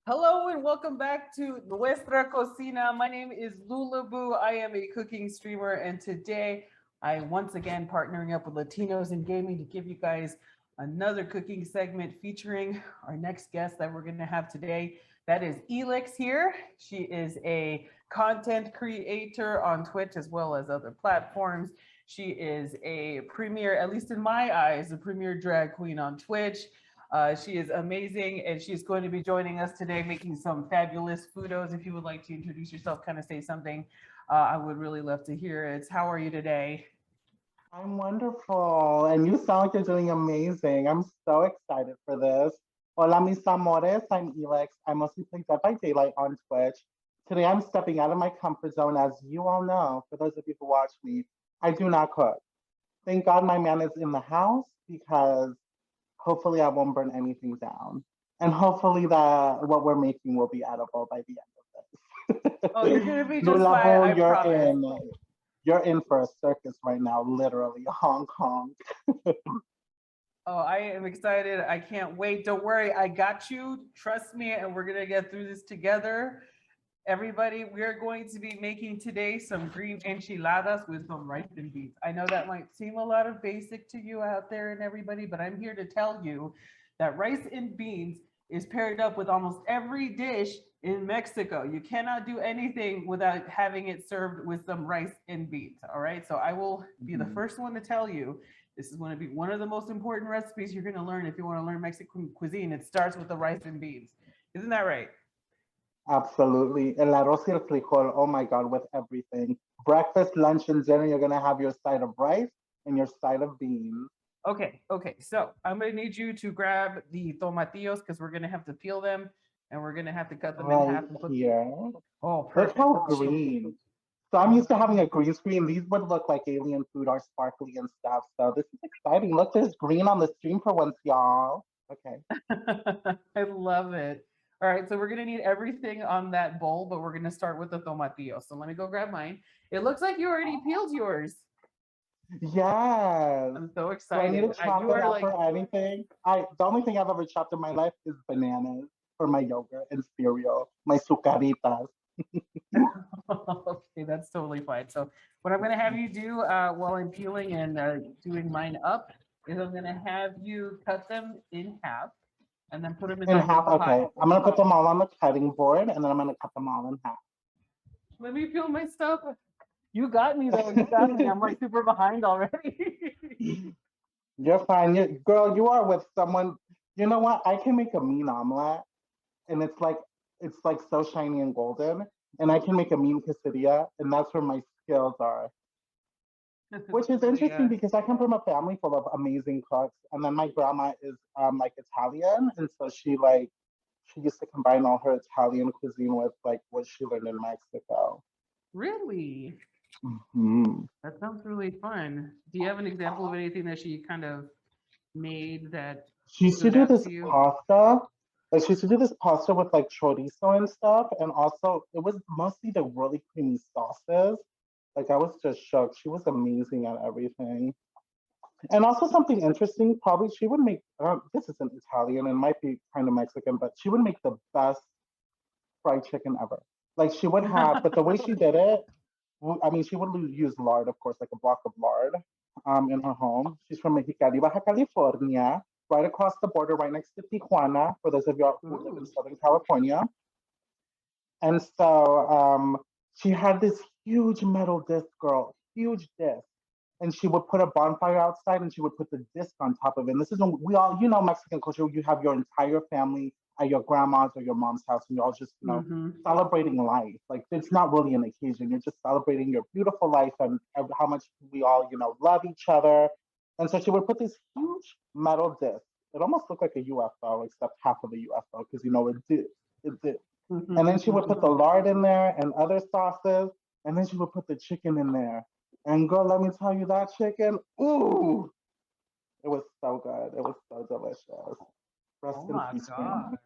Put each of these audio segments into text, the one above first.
Hello and welcome back to Nuestra Cocina. My name is Lulaboo. I am a cooking streamer, and today I once again partnering up with Latinos in Gaming to give you guys another cooking segment featuring our next guest that we're going to have today. That is Elix here. She is a content creator on Twitch as well as other platforms. She is a premier, at least in my eyes, a premier drag queen on Twitch. She is amazing, and she's going to be joining us today, making some fabulous foodos. If you would like to introduce yourself, kind of say something, I would really love to hear it. How are you today? I'm wonderful, and you sound like you're doing amazing. I'm so excited for this. Hola, mis amores. I'm Elix. I mostly play Dead by Daylight on Twitch. Today, I'm stepping out of my comfort zone. As you all know, for those of you who watch me, I do not cook. Thank God my man is in the house because hopefully I won't burn anything down. And hopefully that what we're making will be edible by the end of Oh, you're this. gonna be just fine, Nulabo, I promise. you're in for a circus right now, literally, Hong Kong. Oh, I am excited. I can't wait. Don't worry, I got you. Trust me, and we're gonna get through this together. Everybody, we are going to be making today some green enchiladas with some rice and beans. I know that might seem a lot of basic to you out there and everybody, but I'm here to tell you that rice and beans is paired up with almost every dish in Mexico. You cannot do anything without having it served with some rice and beans. All right. So I will be the first one to tell you this is going to be one of the most important recipes you're going to learn if you want to learn Mexican cuisine. It starts with the rice and beans. Isn't that right? Absolutely. El arroz y el frijol, oh my God, with everything. Breakfast, lunch, and dinner, you're gonna have your side of rice and your side of beans. Okay. So I'm gonna need you to grab the tomatillos because we're gonna have to peel them and we're gonna have to cut them in Right half and put. here. Oh, Look perfect. how green. So I'm used to having a green screen. These would look like alien food or sparkly and stuff. So this is exciting. Look, there's green on the stream for once, y'all. Okay. I love it. All right, so we're gonna need everything on that bowl, but we're gonna start with the tomatillo. So let me go grab mine. It looks like you already peeled yours. Yes. I'm so Do I need to excited. chop You it are up like, for anything? The only thing I've ever chopped in my life is bananas for my yogurt and cereal, my sucaritas. okay, that's totally fine. So what I'm gonna have you do while I'm peeling and doing mine up is I'm gonna have you cut them in half and then put them in In that half, little pot. okay. I'm gonna put them all on the cutting board and then I'm gonna cut them all in half. Let me peel my stuff. You got me though. You got me. I'm like super behind already. You're fine. Girl, you are with someone. You know what? I can make a mean omelet and it's like so shiny and golden. And I can make a mean quesadilla, and that's where my skills are. Which is Totally, interesting because I come from a family full of amazing cooks, and then my grandma is like Italian, and so she used to combine all her Italian cuisine with like what she learned in Mexico. really? Hmm. That sounds really fun. Do you have an example of anything that she kind of made that She used to stood do out this to you? pasta. Like she used to do this pasta with like chorizo and stuff, and also it was mostly the really creamy sauces. Like I was just shocked. She was amazing at everything. And also something interesting, probably she would make. This isn't Italian and might be kind of Mexican, but she would make the best fried chicken ever. Like she would have, but the way she did it, I mean, she would use lard, of course, like a block of lard, in her home. She's from Mexicali, Baja California, right across the border, right next to Tijuana. For those of you who live in Ooh. Southern California, and so she had this huge metal disc, girl, huge disc. And she would put a bonfire outside and she would put the disc on top of it. And this is when we all, Mexican culture, you have your entire family at your grandma's or your mom's house and you're all just, Mm-hmm. celebrating life. Like it's not really an occasion. You're just celebrating your beautiful life and how much we all, love each other. And so she would put this huge metal disc. It almost looked like a UFO, except half of a UFO, because it did. It did. And then she would put the lard in there and other sauces, and then she would put the chicken in there. And girl, let me tell you that chicken, ooh, it was so good. It was so delicious. Rest Oh in my peace, grandma. God.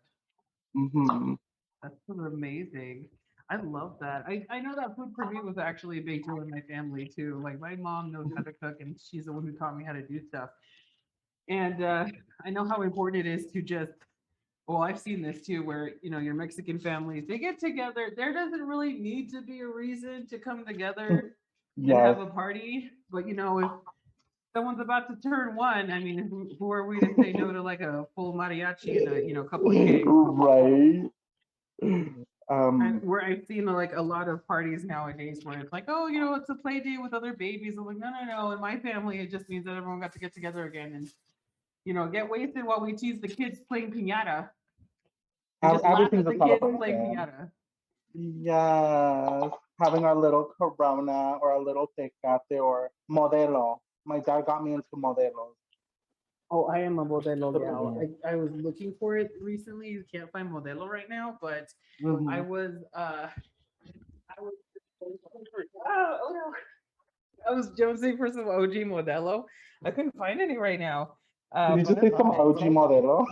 Hmm. That's amazing. I love that. I know that food for me was actually a big deal in my family too. Like my mom knows how to cook and she's the one who taught me how to do stuff. And I know how important it is to just well, I've seen this too, where your Mexican families, they get together. There doesn't really need to be a reason to come together and Yes. have a party, but if someone's about to turn one, I mean, who are we to say no to like a full mariachi and a couple of cakes? Right. And where I've seen like a lot of parties nowadays where it's like, oh, it's a play date with other babies. I'm like, no, no, no. In my family, it just means that everyone got to get together again and get wasted while we tease the kids playing piñata. And just laugh everything's at a the kids playing celebration. piñata. Yes, having our little Corona or a little Tecate or Modelo. My dad got me into Modelos. Oh, I am a Modelo gal. I was looking for it recently. You can't find Modelo right now, but I was oh no. I was jonesing for some OG Modelo. I couldn't find any right now. Did you But just say some OG Modelo?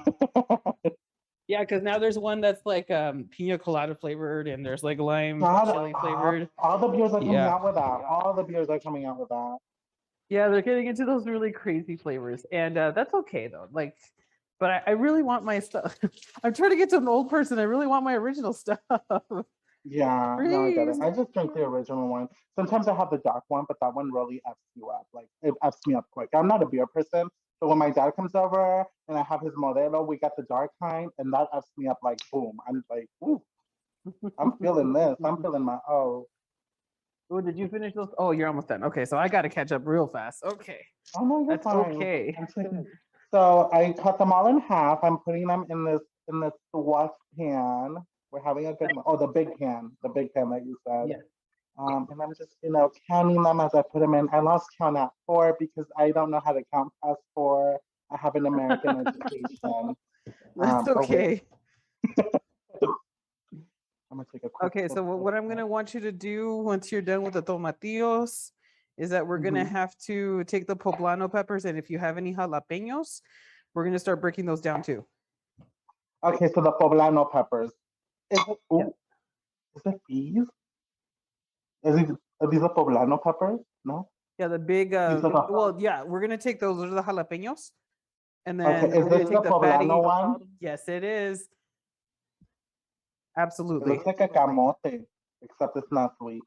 yeah, because now there's one that's like pina colada flavored and there's like lime chili flavored. All the beers are coming out with that. All the beers are coming out with that. Yeah, they're getting into those really crazy flavors, and that's okay though. Like, but I really want my stuff. I'm trying to get to an old person. I really want my original stuff. Yeah, no, I get it. I just drink the original one. Sometimes I have the dark one, but that one really F's you up. Like, it F's me up quick. I'm not a beer person, but when my dad comes over and I have his Modelo, we got the dark kind, and that F's me up like boom. I'm like, ooh, I'm feeling this. I'm feeling my Oh, did you finish those? Oh, you're almost done. Okay, so I got to catch up real fast. Okay. Oh no, that's fine. okay. So I cut them all in half. I'm putting them in this wash pan. We're having a good. Oh, the big pan that you said. Yeah. And I'm just counting them as I put them in. I lost count at 4 because I don't know how to count past 4. I have an American education. That's okay. I'm gonna take a quick. Okay, so what I'm gonna want you to do once you're done with the tomatillos is that we're gonna have to take the poblano peppers, and if you have any jalapenos, we're gonna start breaking those down too. Okay, so the poblano peppers. Is it these? Are these the poblano peppers? No. Yeah, the big. Well, yeah, we're gonna take those. Those are the jalapenos, and then is this the poblano one? Yes, it is. Absolutely. It looks like a camote, except it's not sweet.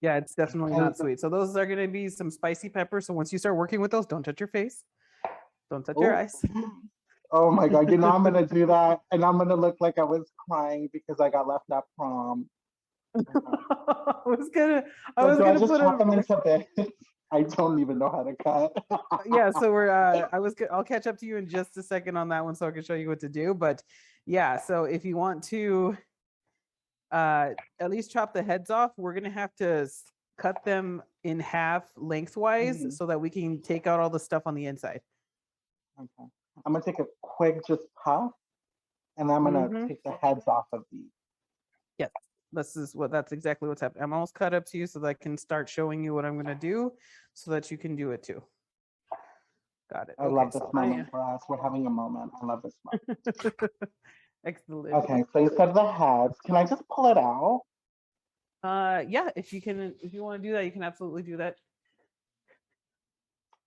Yeah, it's definitely not sweet. So those are going to be some spicy peppers. So once you start working with those, don't touch your face. Don't touch your eyes. Oh my God. I'm going to do that. And I'm going to look like I was crying because I got left at prom. I was going to just chop them into bits. I don't even know how to cut. Yeah, so I'll catch up to you in just a second on that one so I can show you what to do. But yeah, so if you want to at least chop the heads off, we're gonna have to cut them in half lengthwise so that we can take out all the stuff on the inside. Okay. I'm gonna take a quick just puff and I'm gonna take the heads off of these. Yes. That's exactly what's happening. I'm almost cut up to you so that I can start showing you what I'm going to do so that you can do it too. Got it. I love this moment for us. We're having a moment. I love this moment. Excellent. Okay, so you said the heads. Can I just pull it out? Yeah, if you want to do that, you can absolutely do that.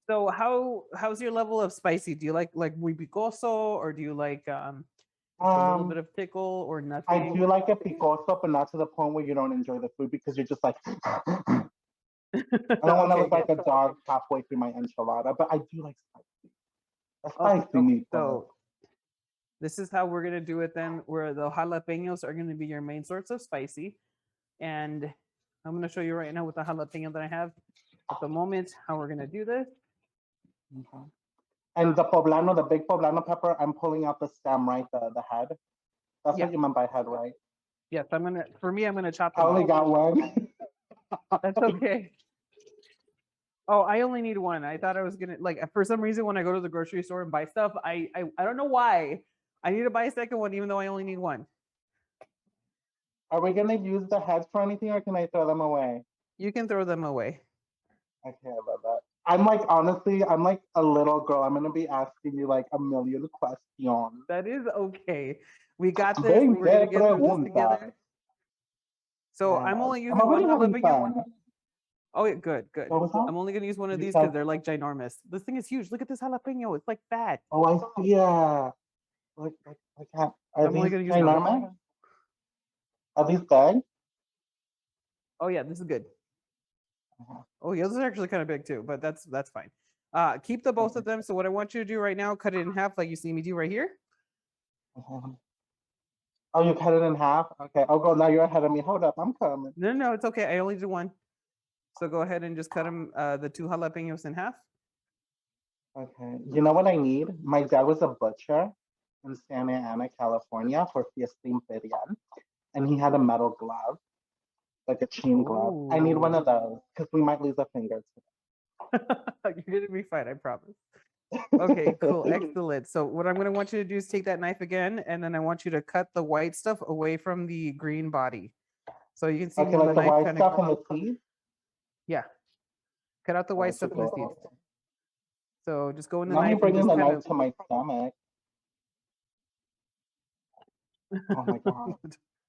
So how's your level of spicy? Do you like muy picoso, or do you like a little bit of tickle or nothing? I do like it picoso, but not to the point where you don't enjoy the food because you're just like, I don't want to look like a dog halfway through my enchilada, but I do like spicy. A spicy meatball. So this is how we're gonna do it then, where the jalapenos are gonna be your main source of spicy. And I'm gonna show you right now with the jalapeno that I have at the moment, how we're gonna do this. Okay. And the poblano, the big poblano pepper, I'm pulling out the stem, right? The head. That's what you meant by head, right? Yes, I'm gonna chop them. I only got one. That's okay. Oh, I only need one. I thought I was gonna for some reason when I go to the grocery store and buy stuff, I don't know why. I need to buy a second one even though I only need one. Are we gonna use the heads for anything or can I throw them away? You can throw them away. Okay, I love that. I'm honestly, I'm like a little girl. I'm gonna be asking you like a million questions. That is okay. We got this. We're gonna get through this together. So I'm only using one jalapeno. Oh, yeah, good. I'm only gonna use one of these because they're like ginormous. This thing is huge. Look at this jalapeno. It's like fat. Oh, I see. Yeah. Are I'm only these gonna use one. ginormous? Are these big? Oh yeah, this is good. Uh-huh. Oh, yeah, those are actually kind of big too, but that's fine. Keep the both of them. So what I want you to do right now, cut it in half like you see me do right here. Uh-huh. Oh, you cut it in half? Okay. Oh, go. Now you're ahead of me. Hold up. I'm coming. No, it's okay. I only did one. So go ahead and just cut them, the 2 jalapenos in half. Okay. You know what I need? My dad was a butcher in Santa Ana, California for Fiesta Imperial, and he had a metal glove, like a chain glove. I need one of those because we might lose a finger You're gonna be fine, I promise. Okay, cool, excellent. So what I'm gonna want you to do is take that knife again, and then I want you to cut the white stuff away from the green body. So you can see Okay, when like the the knife white kind stuff of, and the seeds. yeah, cut out the white stuff and the Okay. seeds. So just go in the Now me knife and bringing just the kind knife of. to my stomach. Oh my god.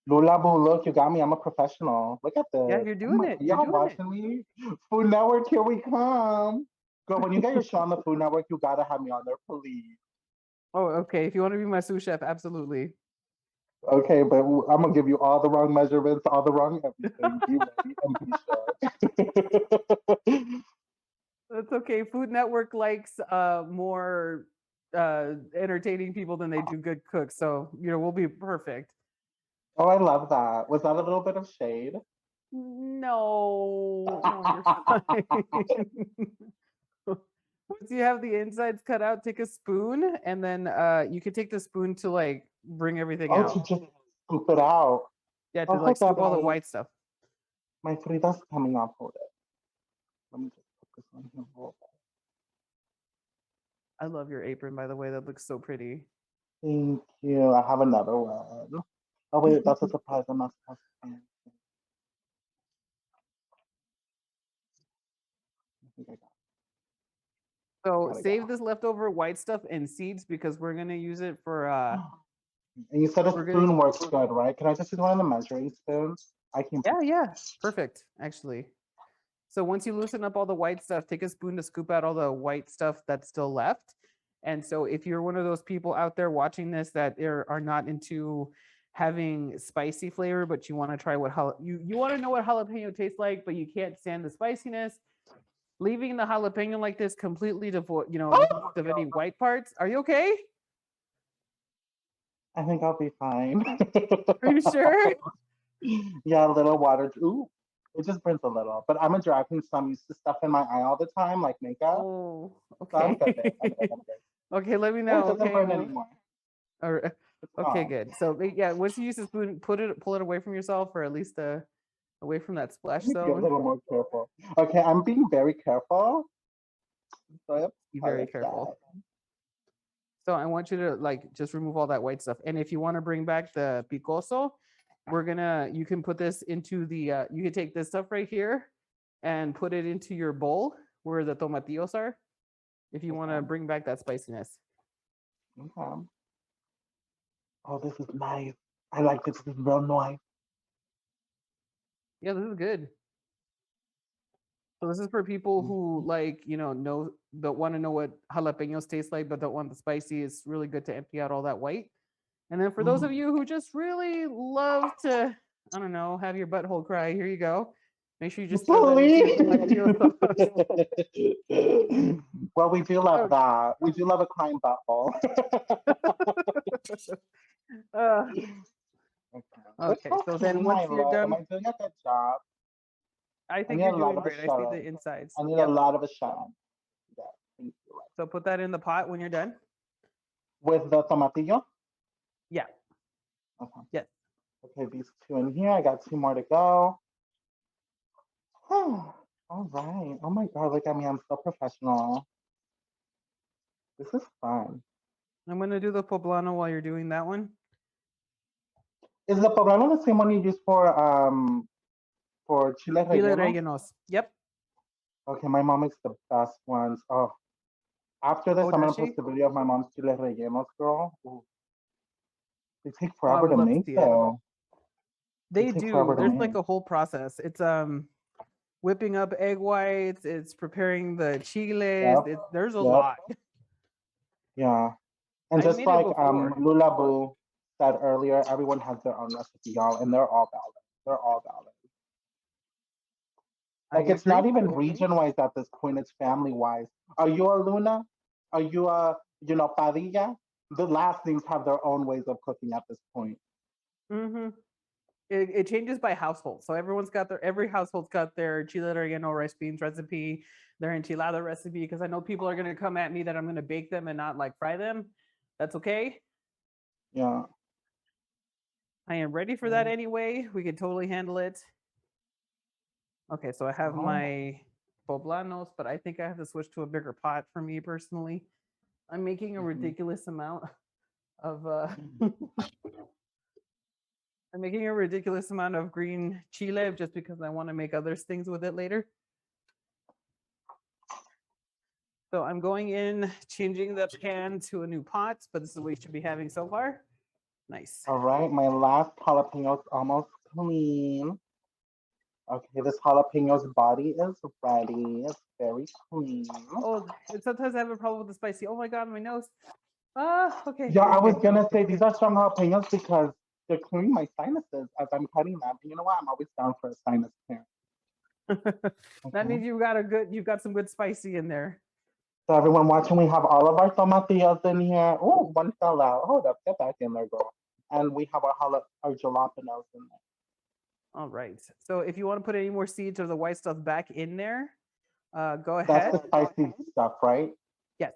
Lula Boo, look, you got me. I'm a professional. Look at this. Yeah, you're Oh doing my, it. You're y'all doing it. watching me? Food Network, here we come. Girl, when you get your show on the Food Network, you gotta have me on there, please. Oh, okay. If you want to be my sous chef, absolutely. Okay, but I'm gonna give you all the wrong measurements, all the wrong everything. Be ready and be sure. That's okay. Food Network likes more entertaining people than they do good cooks. So, we'll be perfect. Oh, I love that. Was that a little bit of shade? No, you're fine. Once you have the insides cut out, take a spoon and then you could take the spoon to like bring everything Oh, to out. just scoop it out. Yeah, Oh, to like hold up. scoop all the white stuff. My Frida's coming off. Hold it. Let me just put this on here. Hold it. I love your apron, by the way. That looks so pretty. Thank you. I have another one. Oh, wait, that's a surprise. I'm not supposed to. I think I So gotta save go. this leftover white stuff and seeds because we're gonna use it for And you said a we're gonna spoon works good, right? Can I just use one of the measuring spoons? I can. yeah, perfect, actually. So once you loosen up all the white stuff, take a spoon to scoop out all the white stuff that's still left. And so if you're one of those people out there watching this that are not into having spicy flavor, but you want to try what you want to know what jalapeno tastes like, but you can't stand the spiciness, leaving the jalapeno like this completely devoid, Oh! of any white parts. Are you okay? I think I'll be fine. Are you sure? Yeah, a little water. Ooh, it just burns a little. But I'm a drag queen, so I'm used to stuff in my eye all the time, like makeup. Oh, So I'm okay. good. I'm good. I'm good. Okay, let me Oh, it know. doesn't Okay, burn well, anymore. or It's okay, gone. good. So yeah, once you use the spoon, pull it away from yourself, or at least away from that splash Let me be a zone. little more careful. Okay, I'm being very careful. So I Be very careful. apologize. So I want you to like just remove all that white stuff. And if you want to bring back the picoso, you can put this into the you can take this stuff right here and put it into your bowl where the tomatillos are. If you want to Okay. bring back that spiciness. Okay. Oh, this is nice. I like this. This is real nice. Yeah, this is good. So this is for people who like, don't want to know what jalapenos taste like, but don't want the spicy. It's really good to empty out all that white. And then for those of you who just really love to, I don't know, have your butthole cry, here you go. Make sure you just throw that into your tomatillo sauce. Well, we do love Okay. that. We do love a crying butthole. Uh, What's okay, so so clean, then my once you're love? Am done, I doing a good job? I I think need a you're lot doing of great. I see the assurance. insides. I need a Yep. lot of assurance. Yeah, thank you. So put that in the pot when you're done. With the tomatillo? Yeah. Okay. Yes. Okay, these two in here. I got two more to go. All right. Oh my God, look at me. I'm so professional. This is fun. I'm going to do the poblano while you're doing that one. Is the poblano the same one you use for chile Chile relleno? rellenos. Yep. Okay, my mom makes the best ones. Oh, after this, Oh, I'm does gonna she? post a video of my mom's chile rellenos, girl. Ooh. They take Oh, I forever would to love to make see it. though. They take do. forever to There's like make. a whole process. It's whipping up egg whites. It's preparing the chiles. Yep. There's a Yep. lot. Yeah. And I just made it like before. Lulabu said earlier, everyone has their own recipe, y'all, and they're all valid. They're all valid. I Like it's not agree. even region wise at this point, it's family wise. Are you a Luna? Are you a, Padilla? The last names have their own ways of cooking at this point. Mm-hmm. It changes by household. So every household's got their chile relleno rice beans recipe, their enchilada recipe, because I know people are gonna come at me that I'm gonna bake them and not like fry them. That's okay. Yeah. I am ready for that anyway. We can totally handle it. Okay, so I have my poblanos, but I think I have to switch to a bigger pot for me personally. I'm making a ridiculous amount of I'm making a ridiculous amount of green chile just because I want to make other things with it later. So I'm going in, changing the pan to a new pot, but this is what we should be having so far. Nice. All right, my last jalapeno is almost clean. Okay, this jalapeno's body is ready. It's very clean. Oh, sometimes I have a problem with the spicy. Oh my God, my nose. Okay. Yeah, I was gonna say these are strong jalapenos because they're clearing my sinuses as I'm cutting them. And you know what? I'm always down for a sinus clear. That means you've got some good spicy in there. So everyone watching, we have all of our tomatillos in here. Oh, one fell out. Hold up, get back in there, girl. And we have our jalapenos in there. All right. So if you want to put any more seeds or the white stuff back in there, go ahead. That's the spicy stuff, right? Yes.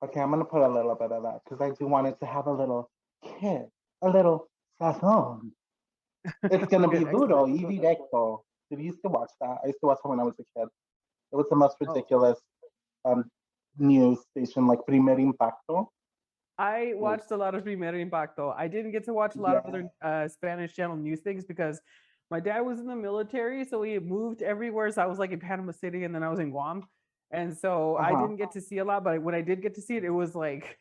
Okay, I'm gonna put a little bit of that because I do want it to have a little kick, a little sazon. It's gonna be duro y directo. Did you used to watch that? I used to watch it when I was a kid. It was the most ridiculous news station, like Primer Impacto. I watched a lot of Primer Impacto. I didn't get to watch a lot of other Spanish channel news things because my dad was in the military, so he moved everywhere. So I was like in Panama City, and then I was in Guam, and so I didn't get to see a lot. But when I did get to see it, it was like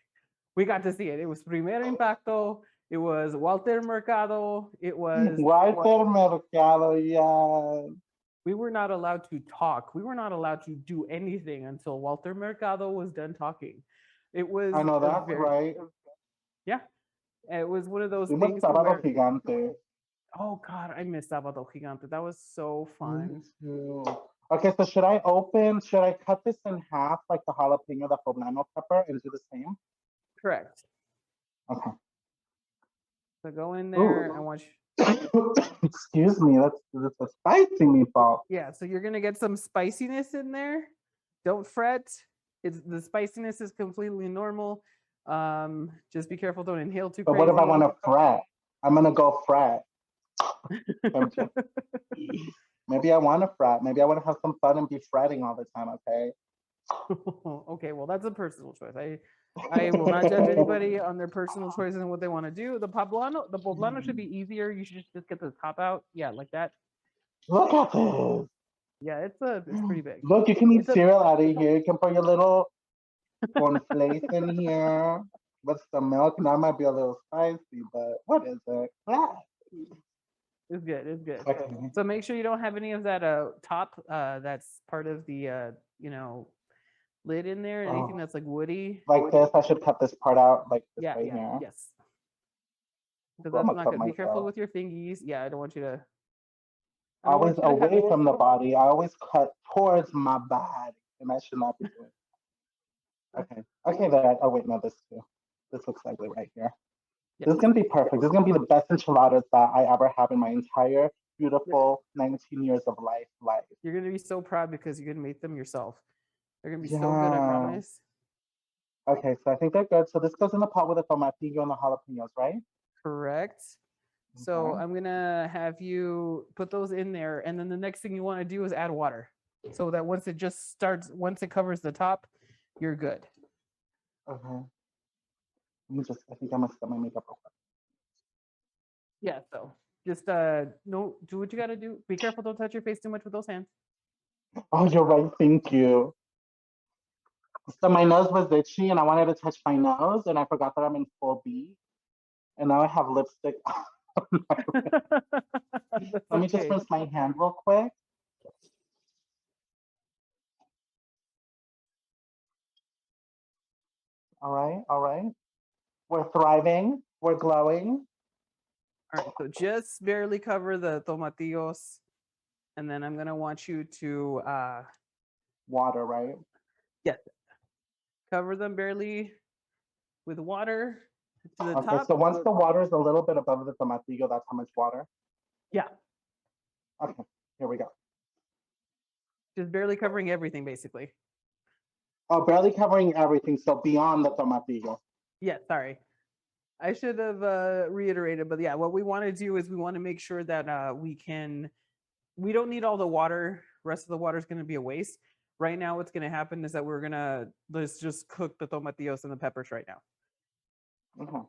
we got to see it. It was Primer Impacto. It was Walter Mercado. It was Walter Mercado. Yeah. We were not allowed to talk. We were not allowed to do anything until Walter Mercado was done talking. It was. I know that's right. Yeah, it was one of those It was things Sábado where. Gigante. Oh God, I miss Sábado Gigante. That was so fun. Okay, so should I cut this in half like the jalapeno, the poblano pepper, and do the same? Correct. Okay. So go in there. I want you. Excuse me, that's a spicy meatball. Yeah, so you're gonna get some spiciness in there. Don't fret. The spiciness is completely normal. Just be careful. Don't inhale too crazy. But what if I want to fret? I'm gonna go fret. Maybe I want to fret. Maybe I want to have some fun and be fretting all the time. Okay. Okay. Well, that's a personal choice. I will not judge anybody on their personal choices and what they want to do. The poblano should be easier. You should just get the top out. Yeah, like that. Look at this. Yeah, it's pretty big. Look, you can eat cereal out of here. You can put your little cornflakes in here with some milk. Now it might be a little spicy, but what is it? It's good. It's good. Okay. So make sure you don't have any of that top that's part of the lid in there. Anything that's like woody. Like this, I should cut this part out like this right here. Yes. Because that's not good. Be careful with your fingies. Yeah, I don't want you to. Always away from the body. I always cut towards my body, and I should not be doing. Okay. Okay, that. Oh wait, no, this too. This looks ugly right here. Yeah. This is gonna be perfect. This is gonna be the best enchiladas that I ever have in my entire beautiful 19 years of life. You're gonna be so proud because you're gonna make them yourself. They're gonna be so good, I promise. Okay, so I think they're good. So this goes in the pot with the tomatillo and the jalapenos, right? Correct. So I'm gonna have you put those in there, and then the next thing you want to do is add water, so that once it covers the top, you're good. Okay. I think I must get my makeup real quick. Yeah. So just no, do what you gotta do. Be careful. Don't touch your face too much with those hands. Oh, you're right. Thank you. So my nose was itchy, and I wanted to touch my nose, and I forgot that I'm in full B, and now I have lipstick. Let me just rinse my hand real quick. All right, all right. We're thriving. We're glowing. All right, so just barely cover the tomatillos, and then I'm gonna want you to Water, right? yeah, cover them barely with water to the Okay, top. so once the water is a little bit above the tomatillo, that's how much water? Yeah, Okay, here we go. just barely covering everything, basically. Oh, barely covering everything, so beyond the tomatillo. Yeah, sorry. I should have reiterated, but yeah, what we want to do is we want to make sure that we don't need all the water. Rest of the water is going to be a waste. Right now, what's going to happen is that let's just cook the tomatillos and the peppers right now. Okay.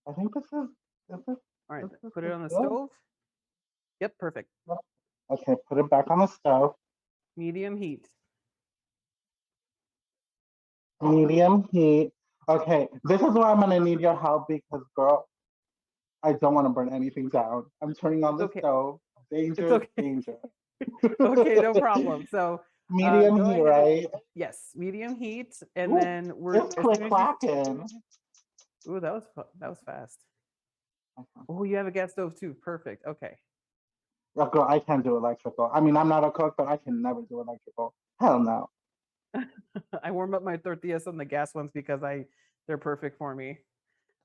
I think this is All right, this put it on the good. stove. Yep, perfect. Okay, put it back on the stove. Medium heat. Medium heat. Okay, this is where I'm gonna need your help because, girl, I don't want to burn anything down. I'm turning on the Okay. stove. Danger, okay. danger. Okay, no problem. So Medium go heat, ahead. right? Yes, medium heat, and Ooh, then we're it's click clacking. Ooh, that was fast. Okay. Oh, you have a gas stove too. Perfect. Okay. Oh, girl, I can't do electrical. I mean, I'm not a cook, but I can never do electrical. Hell no. I warm up my tortillas on the gas ones because they're perfect for me.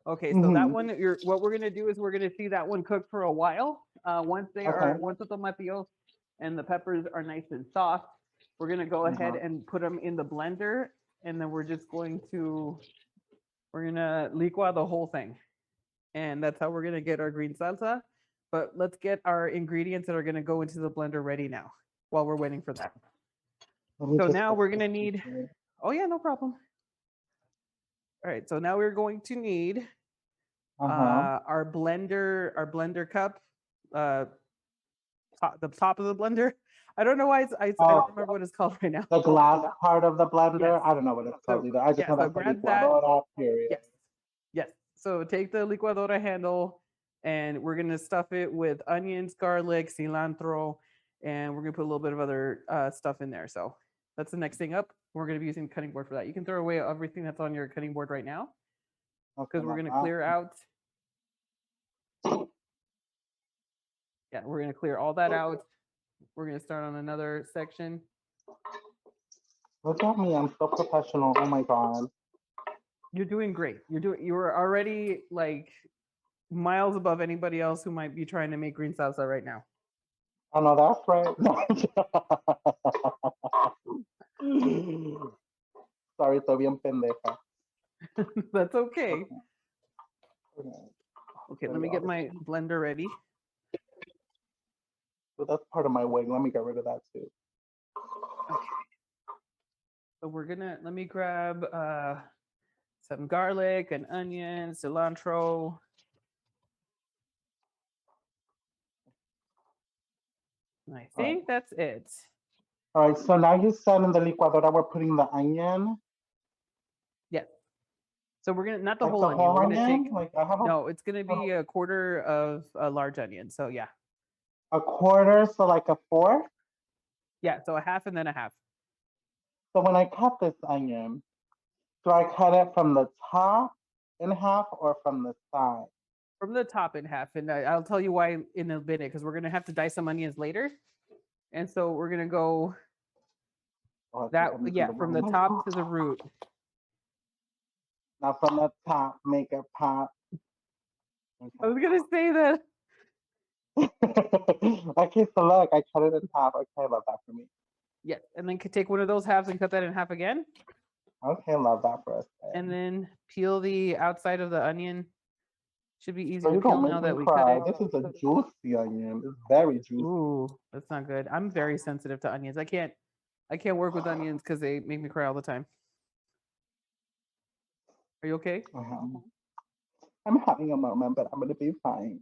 Okay, so that one, what we're gonna do is we're gonna see that one cook for a while. Once the tomatillos and the peppers are nice and soft, we're gonna go ahead and put them in the blender, and then we're gonna liqua the whole thing, and that's how we're gonna get our green salsa. But let's get our ingredients that are gonna go into the blender ready now, while we're waiting for that. So now we're gonna need. Oh yeah, no problem. All right, so now we're going to need our blender cup, the top of the blender. I don't know why I don't remember what it's called right now. The glass part of the blender. Yes. I don't know what it's called either. I just know that's grab the licuadora, period. Yes. So take the licuadora handle, and we're gonna stuff it with onions, garlic, cilantro, and we're gonna put a little bit of other stuff in there. So that's the next thing up. We're gonna be using the cutting board for that. You can throw away everything that's on your cutting board right now, because we're gonna clear out. Yeah, we're gonna clear all that out. We're gonna start on another section. Look at me, I'm so professional. Oh my god. You're doing great. You're already like miles above anybody else who might be trying to make green salsa right now. Oh no, that's right. Sorry, estoy bien pendeja. That's okay. Okay, let me get my blender ready. So that's part of my wing. Let me get rid of that too. Okay. So let me grab some garlic, an onion, cilantro. I think that's it. All right, so now you said in the licuadora we're putting the onion. Yes. So we're gonna not the Like whole the onion. whole We're gonna onion? take Like I have no. It's gonna be a quarter of a large onion. So yeah. a quarter, so like a fourth. Yeah. So a half and then a half. So when I cut this onion, do I cut it from the top in half or from the side? From the top in half, and I'll tell you why in a minute, because we're gonna have to dice some onions later, and so we're gonna go from the top to the root. Now from the top, make it pop. Okay. I was gonna say that. Okay, so look, I cut it in half. Okay, love that for me. Yes, and then take one of those halves and cut that in half again. Okay, love that for us. And then peel the outside of the onion. Should be easy So to peel now that we cut it. This is a juicy onion. It's very juicy. Ooh, that's not good. I'm very sensitive to onions. I can't work with onions because they make me cry all the time. Are you okay? I'm having a moment, but I'm gonna be fine.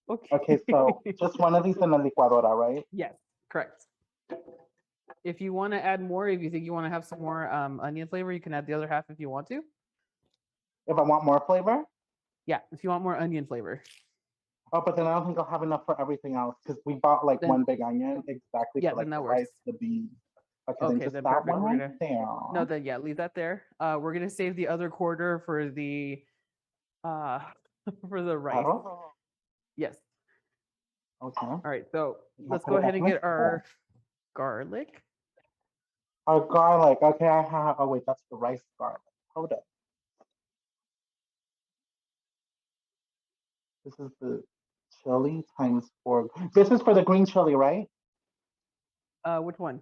Okay. Okay, so just one of these in the licuadora, right? Yes, correct. If you want to add more, if you think you want to have some more onion flavor, you can add the other half if you want to. If I want more flavor? Yeah, if you want more onion flavor. Oh, but then I don't think I'll have enough for everything else because we bought like one big onion exactly for like the rice, the beans. Okay, then just then that perfect. one We're right gonna there. no, then yeah, leave that there. We're gonna save the other quarter for the uh for the rice. Oh, Yes. okay. All right. So I'll let's put go it ahead back and in my get bowl. our garlic. Our garlic. Okay, I have. Oh wait, that's the rice garlic. Hold up. This is the chili times 4. This is for the green chili, right? Which one?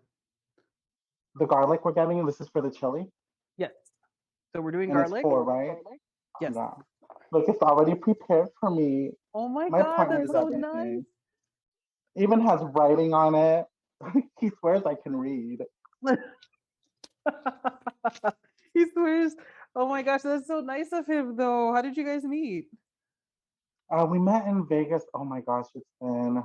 The garlic we're getting. This is for the chili, Yes. So we're doing and it's garlic. 4, right? Yes. Yeah. Look, it's already prepared for me. Oh my My God, partner that's is so nice. everything. Even has writing on it. He swears I can read. He swears. Oh my gosh, that's so nice of him, though. How did you guys meet? We met in Vegas. Oh my gosh, it's been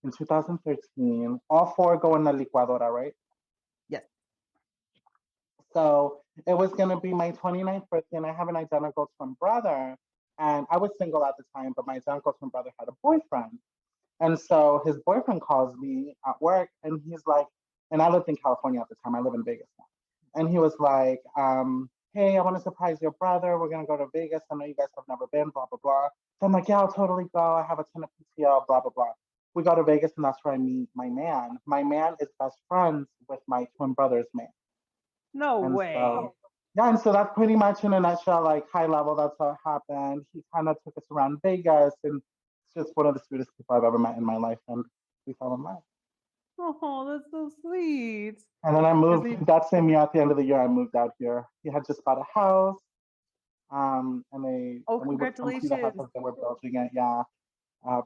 in 2013. All 4 go in the licuadora, right? Yes. So it was gonna be my 29th birthday, and I have an identical twin brother. And I was single at the time, but my identical twin brother had a boyfriend. And so his boyfriend calls me at work, and he's like, and I lived in California at the time. I live in Vegas now. And he was like, hey, I want to surprise your brother. We're gonna go to Vegas. I know you guys have never been, blah blah blah. So I'm like, yeah, I'll totally go. I have a ton of PTO, blah blah blah. We go to Vegas, and that's where I meet my man. My man is best friends with my twin brother's man. No And way. so, yeah, and so that's pretty much in a nutshell, like high level, that's how it happened. He kind of took us around Vegas, and it's just one of the sweetest people I've ever met in my life. And we fell in love. Oh, that's so sweet. And then I Is moved he? that same year, at the end of the year, I moved out here. He had just bought a house. Oh, And we would come see the house congratulations. as they were building it, yeah.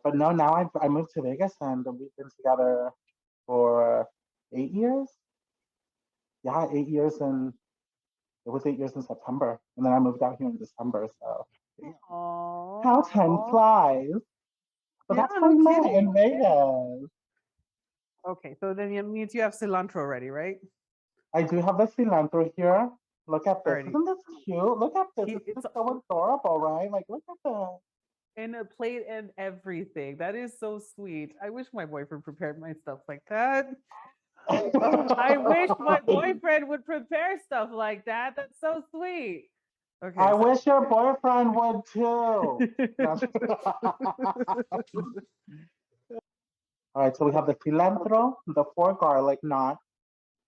But no, now I moved to Vegas, and we've been together for 8 years. Yeah, 8 years, and it was 8 years in September, and then I moved out here in December. So yeah. Oh, How time flies! But yeah, that's how no we met kidding. in Vegas. Okay, so then it means you have cilantro already, right? I do have the cilantro here. Look at this. Already. Isn't this cute? Look at this. It's It's just so adorable, right? Like, look at this. in a plate and everything. That is so sweet. I wish my boyfriend prepared my stuff like that. Oh, I wish my boyfriend would prepare stuff like that. That's so sweet. Okay, I so wish your boyfriend would too. No. All right, so we have the cilantro, the 4 garlic knots,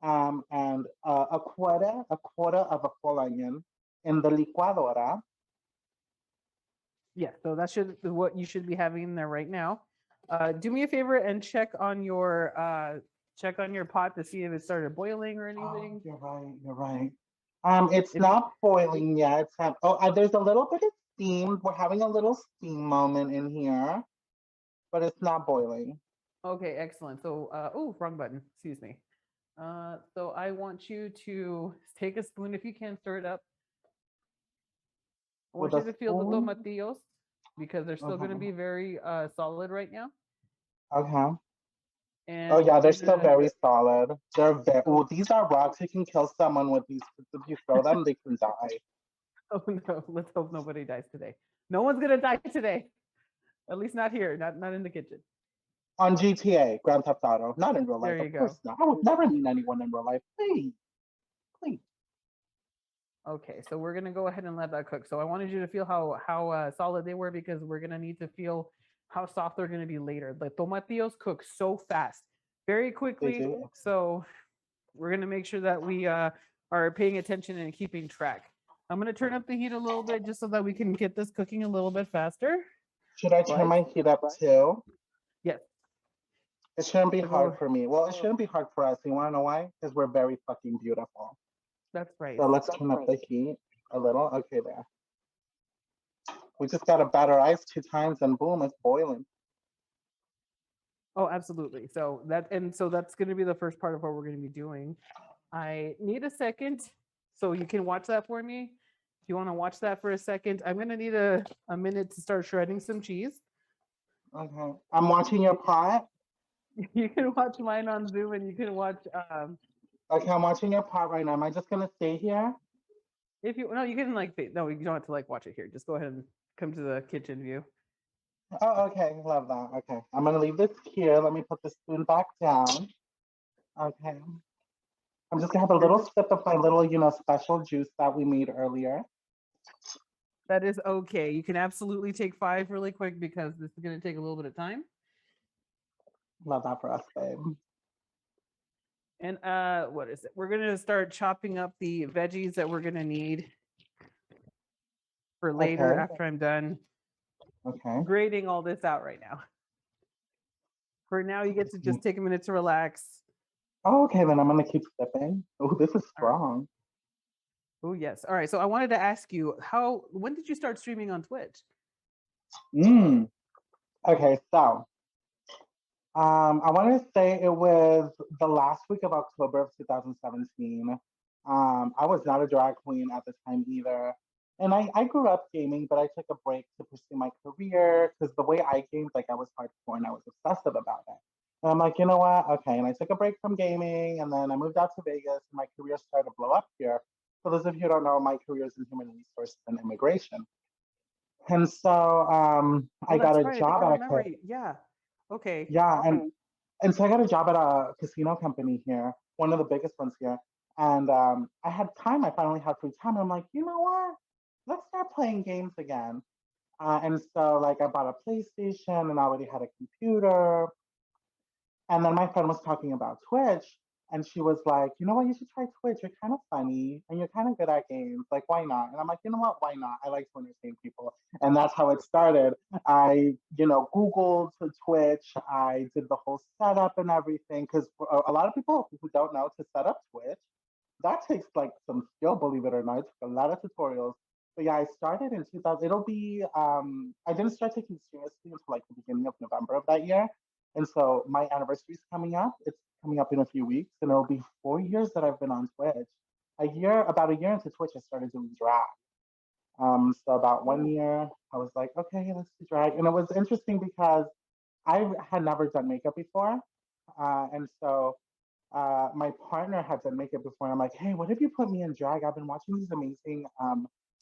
and a quarter of a full onion in the licuadora. yeah, so that should what you should be having in there right now. Do me a favor and check on your pot to see if it started boiling or anything. Oh, you're right. You're right. It's If not boiling yet. There's a little bit of steam. We're having a little steam moment in here, but it's not boiling. okay, excellent. So oh, wrong button. Excuse me. So I want you to take a spoon if you can, stir it up. I want With you a to feel the spoon. tomatillos because they're still going to Okay. be very solid right now. Okay. Oh And yeah, they're we're still gonna. very solid. They're very. So, Oh, these are rocks. You can kill someone with these. If you throw them, they can die. oh no, let's hope nobody dies today. No one's gonna die today. At least not here, not in the kitchen. On GTA, Grand Theft Auto, not in real life, There of you go. course not. I would never meet anyone in real life. Please, please. Okay, so we're gonna go ahead and let that cook. So I wanted you to feel how solid they were because we're gonna need to feel how soft they're gonna be later. The tomatillos cook so fast, very They quickly. do. So we're gonna make sure that we are paying attention and keeping track. I'm gonna turn up the heat a little bit just so that we can get this cooking a little bit faster. Should I turn But my heat up too? yes, It shouldn't be so hard go. for me. Well, it shouldn't be hard for us. You want to know why? Because we're very fucking beautiful. That's right. So let's turn up the heat a little. Okay, there. We just got to batter ice 2 times and boom, it's boiling. Oh, absolutely. So that's going to be the first part of what we're going to be doing. I need a second, so you can watch that for me. If you want to watch that for a second, I'm going to need a minute to start shredding some cheese. Okay. I'm watching your pot. You can watch mine on Zoom, and you can watch Okay, I'm watching your pot right now. Am I just gonna stay here? if you no, you can no, you don't have to watch it here. Just go ahead and come to the kitchen view. Oh, okay. Love that. Okay. I'm gonna leave this here. Let me put the spoon back down. Okay. I'm just gonna have a little sip of my little, special juice that we made earlier. That is okay. You can absolutely take 5 really quick because this is going to take a little bit of time. Love that for us, babe. And what is it? We're going to start chopping up the veggies that we're going to need for later Okay. after I'm done Okay. grating all this out right now. For now, you get to just take a minute to relax. Oh, okay, then I'm gonna keep sipping. Oh, this is strong. Oh, yes. All right. So I wanted to ask you, when did you start streaming on Twitch? Okay, so I want to say it was the last week of October of 2017. I was not a drag queen at the time either. And I grew up gaming, but I took a break to pursue my career because the way I gamed, like I was hardcore and I was obsessive about it. And I'm like, you know what? Okay. And I took a break from gaming and then I moved out to Vegas and my career started to blow up here. For those of you who don't know, my career is in human resources and immigration. And so I got That's a right. I think job I at remember. Yeah. Okay. yeah, and so I got a job at a casino company here, one of the biggest ones here. And I had time. I finally had free time. I'm like, you know what? Let's start playing games again. And so like I bought a PlayStation and I already had a computer. And then my friend was talking about Twitch, and she was like, you know what, you should try Twitch. You're kind of funny and you're kind of good at games. Like, why not? And I'm like, you know what, why not? I like to entertain people. And that's how it started. I, Googled to Twitch. I did the whole setup and everything. Because a lot of people who don't know to set up Twitch, that takes like some skill, believe it or not. It took a lot of tutorials. But yeah, I started in 2000. It'll be, I didn't start taking it seriously until like the beginning of November of that year. And so my anniversary is coming up. It's coming up in a few weeks, and it'll be 4 years that I've been on Twitch. About a year into Twitch, I started doing drag. So about 1 year, I was like, okay, let's do drag. And it was interesting because I had never done makeup before. And so my partner had done makeup before. And I'm like, hey, what if you put me in drag? I've been watching these amazing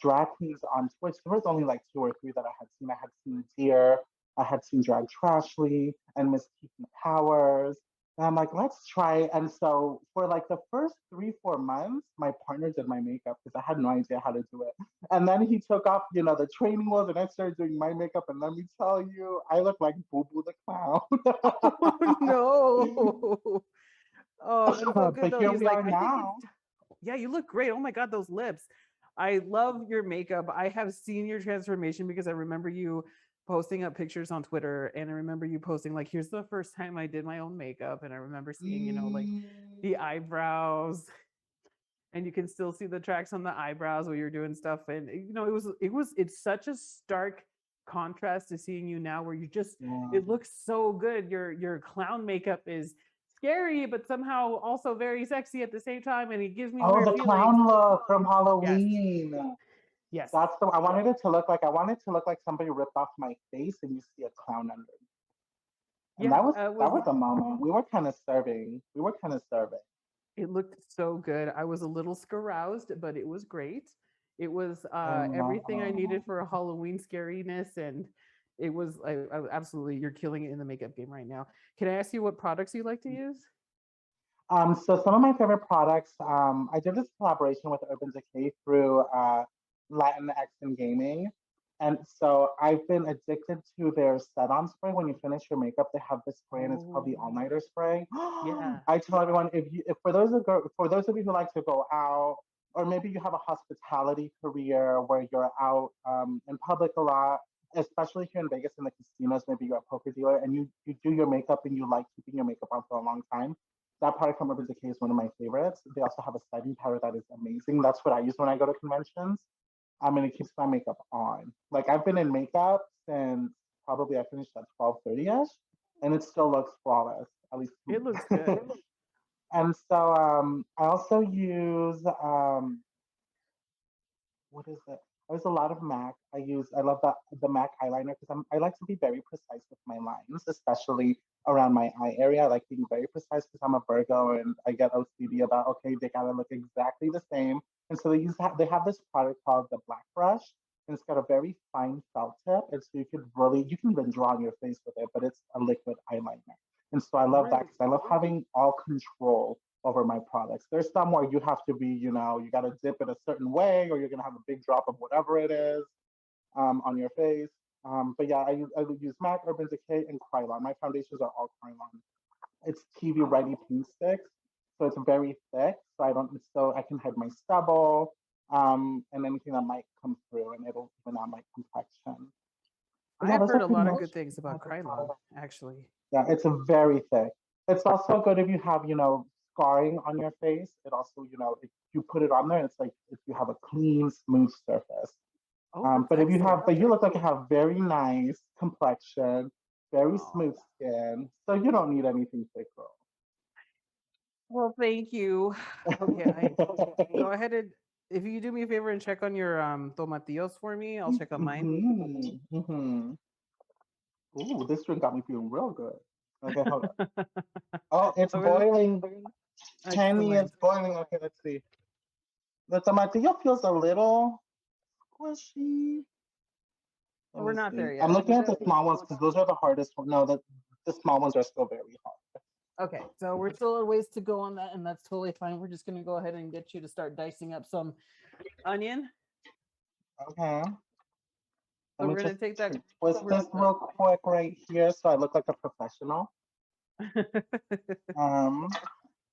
drag queens on Twitch. There was only like 2 or 3 that I had seen. I had seen Deer, I had seen Drag Trashly and Miss Kiki Powers. And I'm like, let's try. And so for like the first 3, 4 months, my partner did my makeup because I had no idea how to do it. And then he took off, the training wheels and I started doing my makeup. And let me tell you, I look like Boo Boo the Clown. Oh, no. Oh, that's so good But though. here He's we like, are I think now. yeah, you look great. Oh my God, those lips. I love your makeup. I have seen your transformation because I remember you posting up pictures on Twitter, and I remember you posting like, here's the first time I did my own makeup. And I remember seeing, like the eyebrows, and you can still see the tracks on the eyebrows while you're doing stuff. And it's such a stark contrast to seeing you now where it looks so good. Your clown makeup is scary, but somehow also very sexy at the same time. And it gives me Oh, weird the feelings. clown look from Yes. Halloween. Yes. I wanted it to look like somebody ripped off my face and you see a clown under. And Yeah. that was a moment. We were kind of serving. It looked so good. I was a little scaroused, but it was great. It was I everything I needed know. for a Halloween scariness, and it was absolutely, you're killing it in the makeup game right now. Can I ask you what products you like to use? So some of my favorite products, I did this collaboration with Urban Decay through Latinx in Gaming. And so I've been addicted to their set-on spray. When you finish your makeup, they have this spray and it's called the All-Nighter spray. Yeah. I tell everyone, if for those of you who like to go out, or maybe you have a hospitality career where you're out in public a lot, especially here in Vegas in the casinos, maybe you're a poker dealer and you do your makeup and you like keeping your makeup on for a long time. That product from Urban Decay is one of my favorites. They also have a setting powder that is amazing. That's what I use when I go to conventions. And it keeps my makeup on. Like I've been in makeup since probably I finished at 12:30ish, and it still looks flawless. At least It looks good. And so I also use what is it? I use a lot of MAC. I love the MAC eyeliner because I like to be very precise with my lines, especially around my eye area. I like being very precise because I'm a Virgo and I get OCD about okay, they gotta look exactly the same. And so they have this product called the Black Brush, and it's got a very fine felt tip, and so you can even draw on your face with it, but it's a liquid eyeliner. And so I love that Right. because I love having all control over my products. There's some where you have to be, you got to dip it a certain way, or you're gonna have a big drop of whatever it is on your face. But yeah, I use MAC, Urban Decay, and Krylon. My foundations are all Krylon. It's TV ready pink sticks, so it's very thick, so I can hide my stubble, and anything that might come through, and it'll even out my complexion. But yeah, I've those heard are a pretty lot of much good things about my Krylon, actually. Yeah, it's a very thick. It's also good if you have, scarring on your face. It also, if you put it on there, it's like if you have a clean, smooth surface. Oh, that's But if you excellent. have, but you look like you have very nice complexion, very smooth Oh. skin, so you don't need anything thick, girl. Well, thank you. Okay, go ahead and if you do me a favor and check on your tomatillos for me, I'll check on mine. Ooh, this drink got me feeling real good. Okay, hold on. Oh, it's So we're boiling. Kenny is excellent. boiling. Okay, let's see. The tomatillo feels a little squishy. Let We're me not there see. I'm yet. looking at the small ones because those are the hardest ones. No, the small ones are still very hard. Okay, so we're still a ways to go on that, and that's totally fine. We're just gonna go ahead and get you to start dicing up some onion. Okay. So Let me we're gonna just take that. twist this real quick right here so I look like a professional.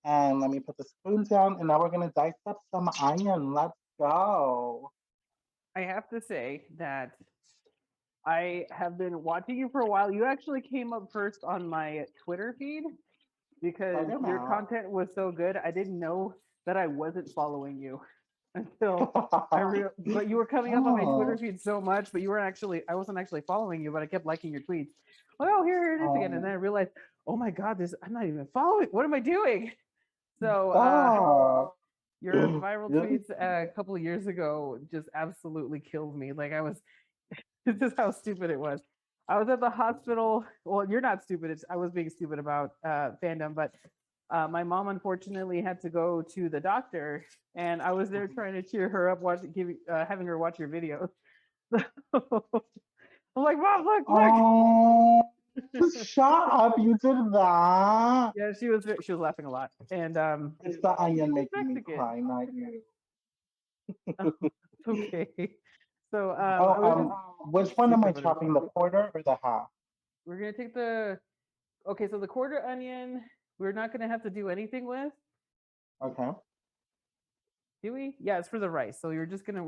And let me put the spoon down, and now we're gonna dice up some onion. Let's go. I have to say that I have been watching you for a while. You actually came up first on my Twitter feed because your content was so good. I didn't know that I wasn't following you until but you were coming up on my Twitter feed so much, but I wasn't actually following you, but I kept liking your tweets. Like, oh, here it is again. And then I realized, oh my God, I'm not even following. What am I doing? So your viral tweets a couple of years ago just absolutely killed me. Like this is how stupid it was. I was at the hospital. Well, you're not stupid. I was being stupid about fandom, but my mom unfortunately had to go to the doctor, and I was there trying to cheer her up, having her watch your videos. I'm like, Mom, look. Oh, shut up! You did that. Yeah, she was laughing a lot, and it's the onion making me cry, not you. Okay. So which one am I chopping? The quarter or the half? We're gonna take okay, so the quarter onion, we're not gonna have to do anything with. Okay. Do we? Yeah, it's for the rice. So we're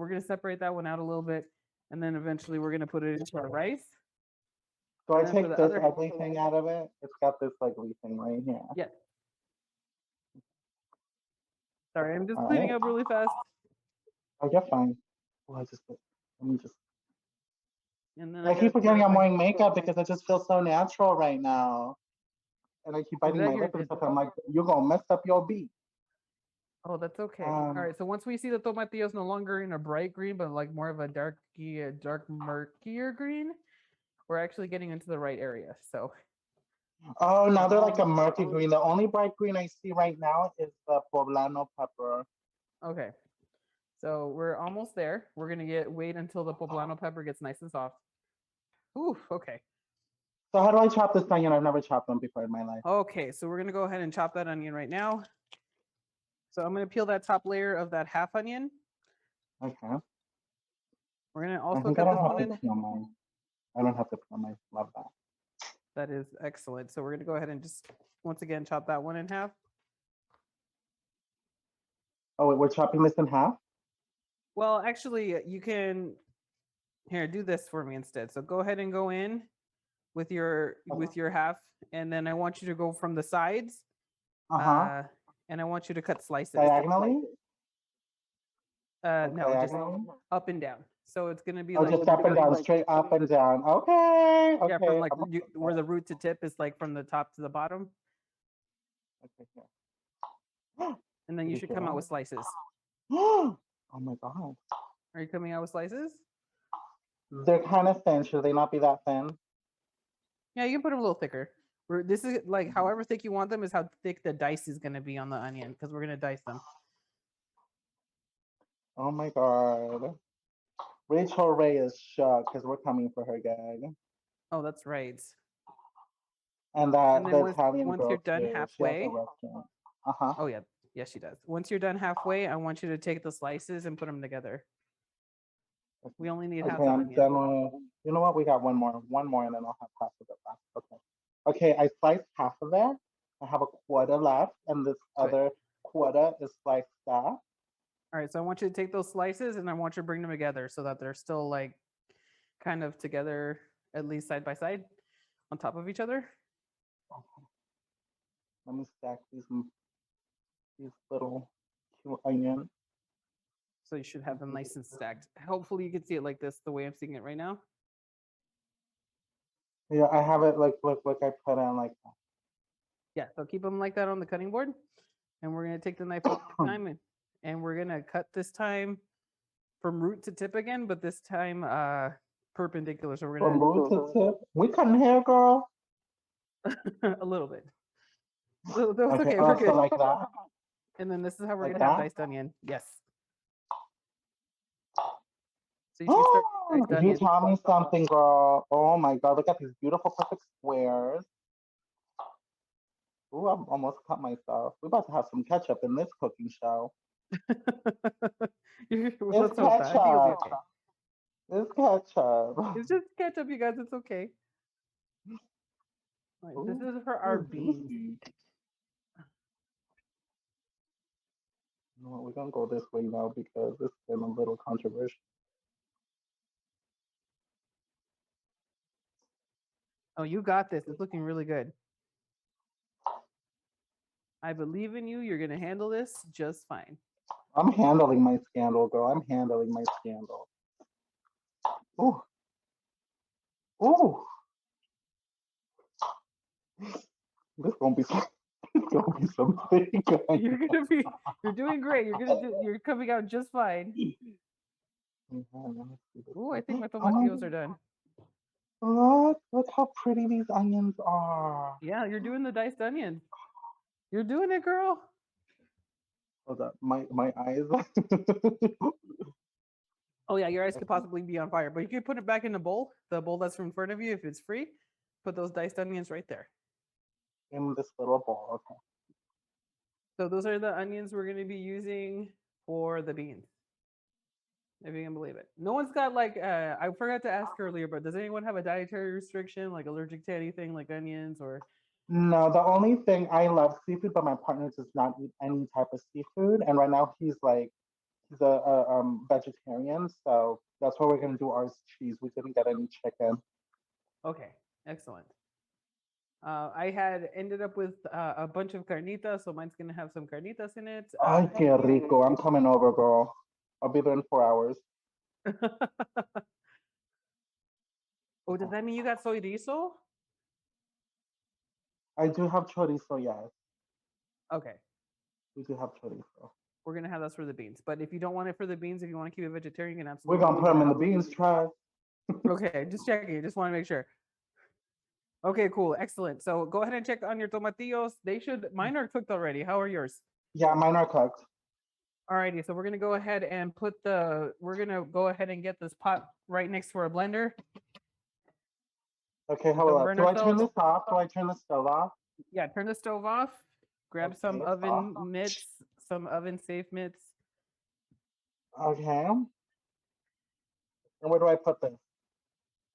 gonna separate that one out a little bit, and then eventually we're gonna put it into our rice. Do I take this ugly thing out of it? It's got this ugly thing right here. Yeah. Sorry, I'm just cleaning up really fast. Oh, you're fine. Well, let me just. And then I keep forgetting I'm wearing makeup because it just feels so natural right now. And I keep biting my lip and stuff. I'm like, you're gonna mess up your beat. Oh, that's okay. All right. So once we see the tomatillos no longer in a bright green, but like more of a dark murkier green, we're actually getting into the right area. So. Oh, now they're like a murky green. The only bright green I see right now is the poblano pepper. Okay. So we're almost there. We're gonna wait until the poblano pepper gets nice and soft. Ooh, okay. So how do I chop this onion? I've never chopped them before in my life. Okay, so we're gonna go ahead and chop that onion right now. So I'm gonna peel that top layer of that half onion. Okay. We're gonna also cut this one in. I don't have to peel mine. Love that. That is excellent. So we're gonna go ahead and just once again chop that one in half. Oh, wait, we're chopping this in half? Well, actually, you can do this for me instead. So go ahead and go in with your half, and then I want you to go from the sides. And I want you to cut slices. Diagonally? No, just up and down. So it's gonna be like just up and down, straight up and down. Okay. Yeah, from like where the root to tip is like from the top to the bottom. Okay. And then you should come out with slices. Oh my God. Are you coming out with slices? They're kind of thin. Should they not be that thin? Yeah, you can put them a little thicker. This is like however thick you want them is how thick the dice is going to be on the onion because we're going to dice them. Oh my God. Rachel Ray is shocked because we're coming for her gag. Oh, that's right. And the Italian once girl you're done too. halfway, Uh-huh. Oh yeah, yes she does. Once you're done halfway, I want you to take the slices and put them together. We only need half Okay, the I'm onion. done with, you know what? We got one more, and then I'll have half of it left. Okay. Okay, I sliced half of it. I have a quarter left, and this Good. other quarter is sliced up. All right, so I want you to take those slices and I want you to bring them together so that they're still like kind of together, at least side by side, on top of each other. Okay. Let me stack these little cute onions. So you should have them nice and stacked. Hopefully you can see it like this, the way I'm seeing it right now. Yeah, I have it like I put in like that. Yeah, so keep them like that on the cutting board. And we're gonna take the knife one more time and we're gonna cut this time from root to tip again, but this time perpendicular. So we're From gonna root to tip. We cutting hair, girl. a little bit. That's okay, we're so good. like that. And then this is how we're Like gonna have that? diced onion. Yes. So you should start with diced You onion. taught me something, girl. Oh my god, look at these beautiful perfect squares. Ooh, I almost cut myself. We're about to have some ketchup in this cooking show. Let's It's hope that. I think it'll be ketchup. okay. It's ketchup. It's just ketchup, you guys. It's okay. All right, this is for our beans. Juicy. No, we're gonna go this way now because it's been a little controversial. Oh, you got this. It's looking really good. I believe in you. You're gonna handle this just fine. I'm handling my scandal, girl. I'm handling my scandal. Ooh. Ooh. This gonna be something. You're doing great. You're coming out just fine. Ooh, I think my tomatillos are done. Look how pretty these onions are. Yeah, you're doing the diced onion. You're doing it, girl. Hold up, my eyes. Oh yeah, your eyes could possibly be on fire, but you can put it back in the bowl that's in front of you if it's free. Put those diced onions right there. In this little bowl, okay. So those are the onions we're going to be using for the beans. If you can believe it. No one's got like, I forgot to ask earlier, but does anyone have a dietary restriction, like allergic to anything like onions or? No, the only thing, I love seafood, but my partner does not eat any type of seafood. And right now he's a vegetarian. So that's why we're going to do ours cheese. We couldn't get any chicken. Okay, excellent. I had ended up with a bunch of carnitas, so mine's gonna have some carnitas in it. Ay, qué rico. I'm coming over, girl. I'll be there in 4 hours. Oh, does that mean you got soy rizo? I do have chorizo, yes. Okay. We do have chorizo. We're gonna have those for the beans. But if you don't want it for the beans, if you want to keep it vegetarian, you can absolutely. We're going to put them in the beans, try. Okay, just checking. Just want to make sure. Okay, cool. Excellent. So go ahead and check on your tomatillos. Mine are cooked already. How are yours? Yeah, mine are cooked. Alrighty, so we're gonna go ahead and get this pot right next to our blender. Okay, hold up. Do I turn this off? Do I turn the stove off? Yeah, turn the stove off. Grab some oven mitts, some oven safe mitts. Okay. And where do I put this?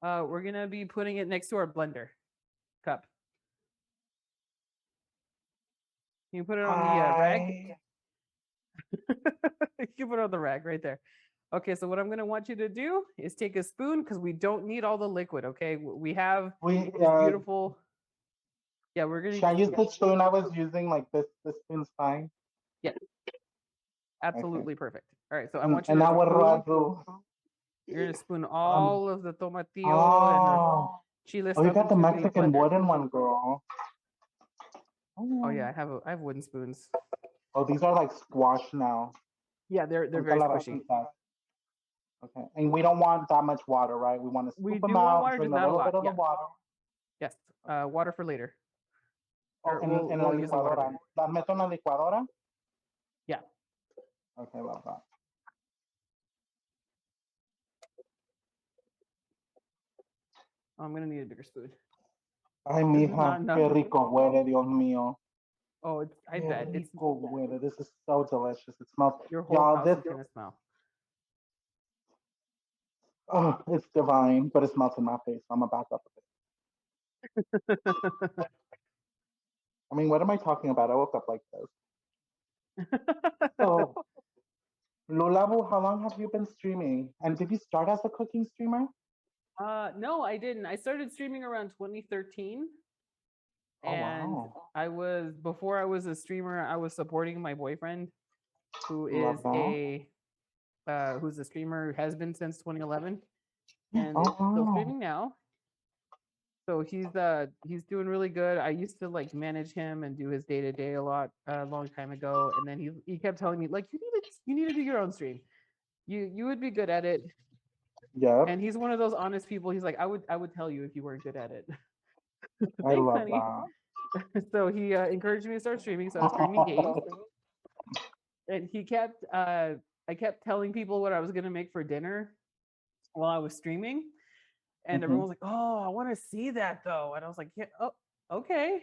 We're gonna be putting it next to our blender cup. You can put it on the rag. You can put it on the rag right there. Okay, so what I'm gonna want you to do is take a spoon because we don't need all the liquid. Okay, we have this beautiful. Yeah, we're gonna. Should I use the spoon I was using? Like this spoon's fine. Yeah, absolutely perfect. All right, so I And, want you and to now what do I spoon. do? You're gonna spoon all of the tomatillo and the chile Oh, stuff you got the into Mexican blender. wooden one, girl. Oh yeah, I have wooden spoons. Oh, these are like squash now. Yeah, they're very squishy. Okay, and we don't want that much water, right? We want to scoop them out, water, drain just a not a little lot. bit of the water. Yes, water for later. Oh, en la licuadora. ¿Las meto en la licuadora? Yeah. Okay, love that. I'm gonna need a bigger spoon. Ay, mija, qué rico huele, Dios mío. Oh, it's, I Qué bet it's rico, güey. This is so delicious. It smells, your whole y'all, house this, is gonna smell. oh, it's divine, but it smells in my face. So I'm gonna back up a bit. I mean, what am I talking about? I woke up like this. So, Lulabu, how long have you been streaming? And did you start as a cooking streamer? No, I didn't. I started streaming around 2013. Oh, And wow. before I was a streamer, I was supporting my boyfriend, who is Love that. who's a streamer, has been since 2011, and Oh, is still wow. streaming now. So he's doing really good. I used to like manage him and do his day to day a long time ago, and then he kept telling me like you need to do your own stream. You would be good at it. Yep. And he's one of those honest people. He's like, I would tell you if you weren't good at it. I Thanks, love honey. that. So he encouraged me to start streaming. So I was streaming games, and I kept telling people what I was gonna make for dinner while I was streaming, and everyone was like, "Oh, I want to see that though," and I was like, "Yeah, oh, okay."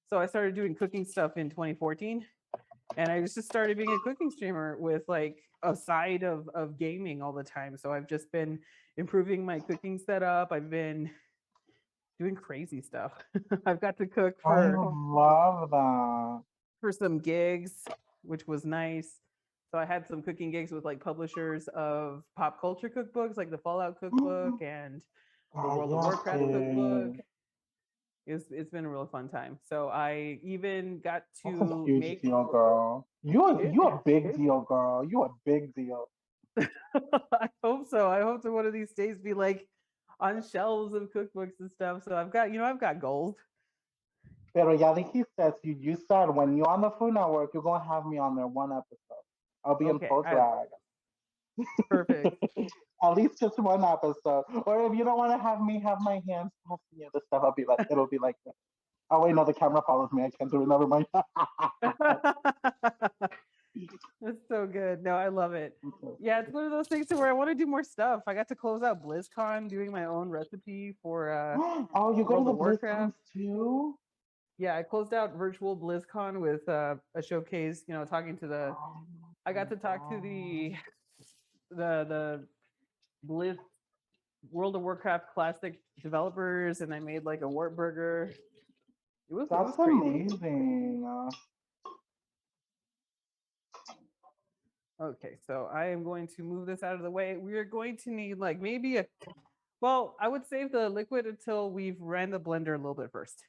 So I started doing cooking stuff in 2014, and I just started being a cooking streamer with like a side of gaming all the time. So I've just been improving my cooking setup. I've been doing crazy stuff. I've got to cook I love that. for some gigs, which was nice. So I had some cooking gigs with like publishers of pop culture cookbooks, like the Fallout cookbook and the World of Warcraft cookbook. It's been a real fun time. So I even got That's a to huge make deal, girl. You it. a big deal, girl. You a big deal. I hope so. I hope to one of these days be like on shelves of cookbooks and stuff. So I've got gold. Pero ya dijiste, you said when you're on the Food Network, you're gonna have me on there one episode. I'll be in Okay, full drag. perfect. At least just one episode. Or if you don't want to have me have my hands passing you the stuff, it'll be like this. Oh wait, no, the camera follows me. I can't do it. Never mind. That's so good. No, I love it. Yeah, it's one of those things to where I want to do more stuff. I got to close out BlizzCon doing my own recipe for Oh, you go to World the of Warcraft. BlizzCons too? Yeah, I closed out virtual BlizzCon with a showcase, talking to I got to talk to the Blizz World of Warcraft classic developers, and I made like a wart burger. It was crazy. Amazing. Okay, so I am going to move this out of the way. We are going to need like maybe well, I would save the liquid until we've ran the blender a little bit first.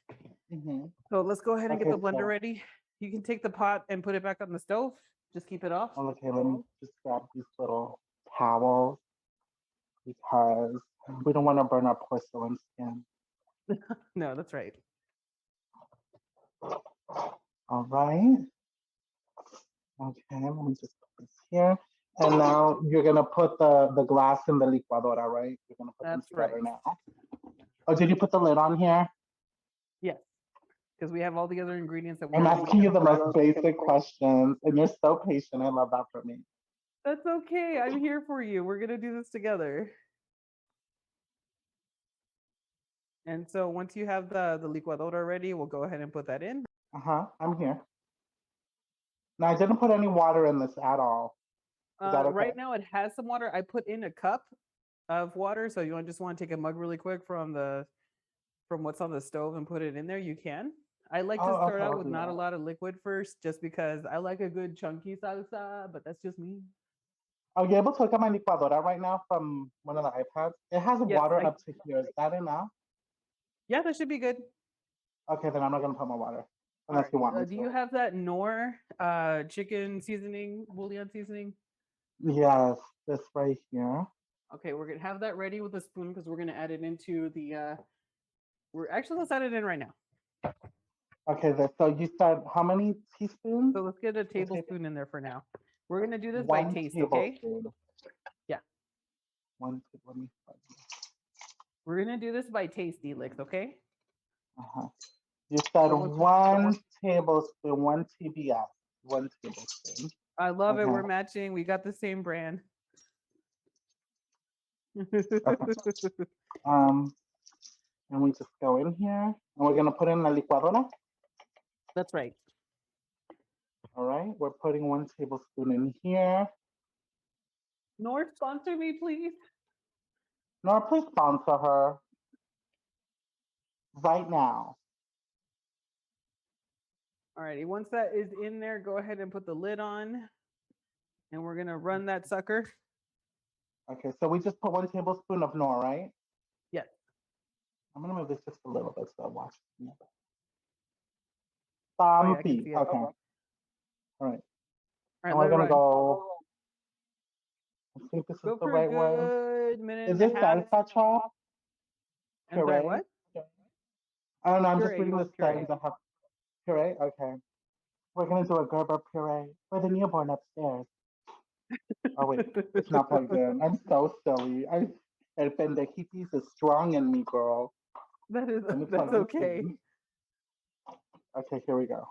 So let's go ahead and get the blender ready. You can take the pot and put it back on the stove. Just keep it off. Okay, let me just grab these little towels because we don't want to burn our porcelain skin. No, that's right. All right. Okay, let me just put this here. And now you're gonna put the glass in the licuadora, right? You're gonna put them together now. Oh, did you put the lid on here? Yes, because we have all the other ingredients that I'm asking you the most basic questions, and you're so patient. I love that for me. That's okay. I'm here for you. We're gonna do this together. And so once you have the licuadora ready, we'll go ahead and put that in. I'm here. Now, I didn't put any water in this at all. Is that okay? Right now it has some water. I put in a cup of water. So you just want to take a mug really quick from what's on the stove and put it in there, you can. I like to start out with not a lot of liquid first, just because I like a good chunky salsa, but that's just me. Are you able to look at my licuadora right now from one of the iPads? It has water up to here. Is that enough? Yeah, that should be good. Okay, then I'm not gonna put more water unless you want me to. Do you have that Knorr chicken seasoning, bouillon seasoning? Yes, this right here. Okay, we're gonna have that ready with a spoon because we're gonna add it into the. Let's add it in right now. Okay, so you said how many teaspoons? So let's get a tablespoon in there for now. We're gonna do this by taste, okay? Yeah. Let me. We're gonna do this by taste, Elix, okay? You said 1 tablespoon, 1 TBS, 1 tablespoon. I love it. We're matching. We got the same brand. And we just go in here, and we're gonna put in la licuadora. That's right. All right, we're putting 1 tablespoon in here. North, sponsor me, please. Nora, please sponsor her right now. Alrighty, once that is in there, go ahead and put the lid on. And we're gonna run that sucker. Okay, so we just put 1 tablespoon of Nora, right? Yes. I'm gonna move this just a little bit so I watch. Oh, yeah, I can see it. Okay. All All right. right, And we're let it gonna run. go. I think this is Go the for right a way. good minute Is and this a half. salsa chop? I'm sorry, Puree? what? I don't know. I'm just Puree, reading the puree. settings. I have puree. Okay. We're gonna do a Gerber puree for the newborn upstairs. Oh wait, it's not plugged in. I'm so silly. El pendejitis is strong in me, girl. That is, Let me that's plug this okay. in. Okay, here we go.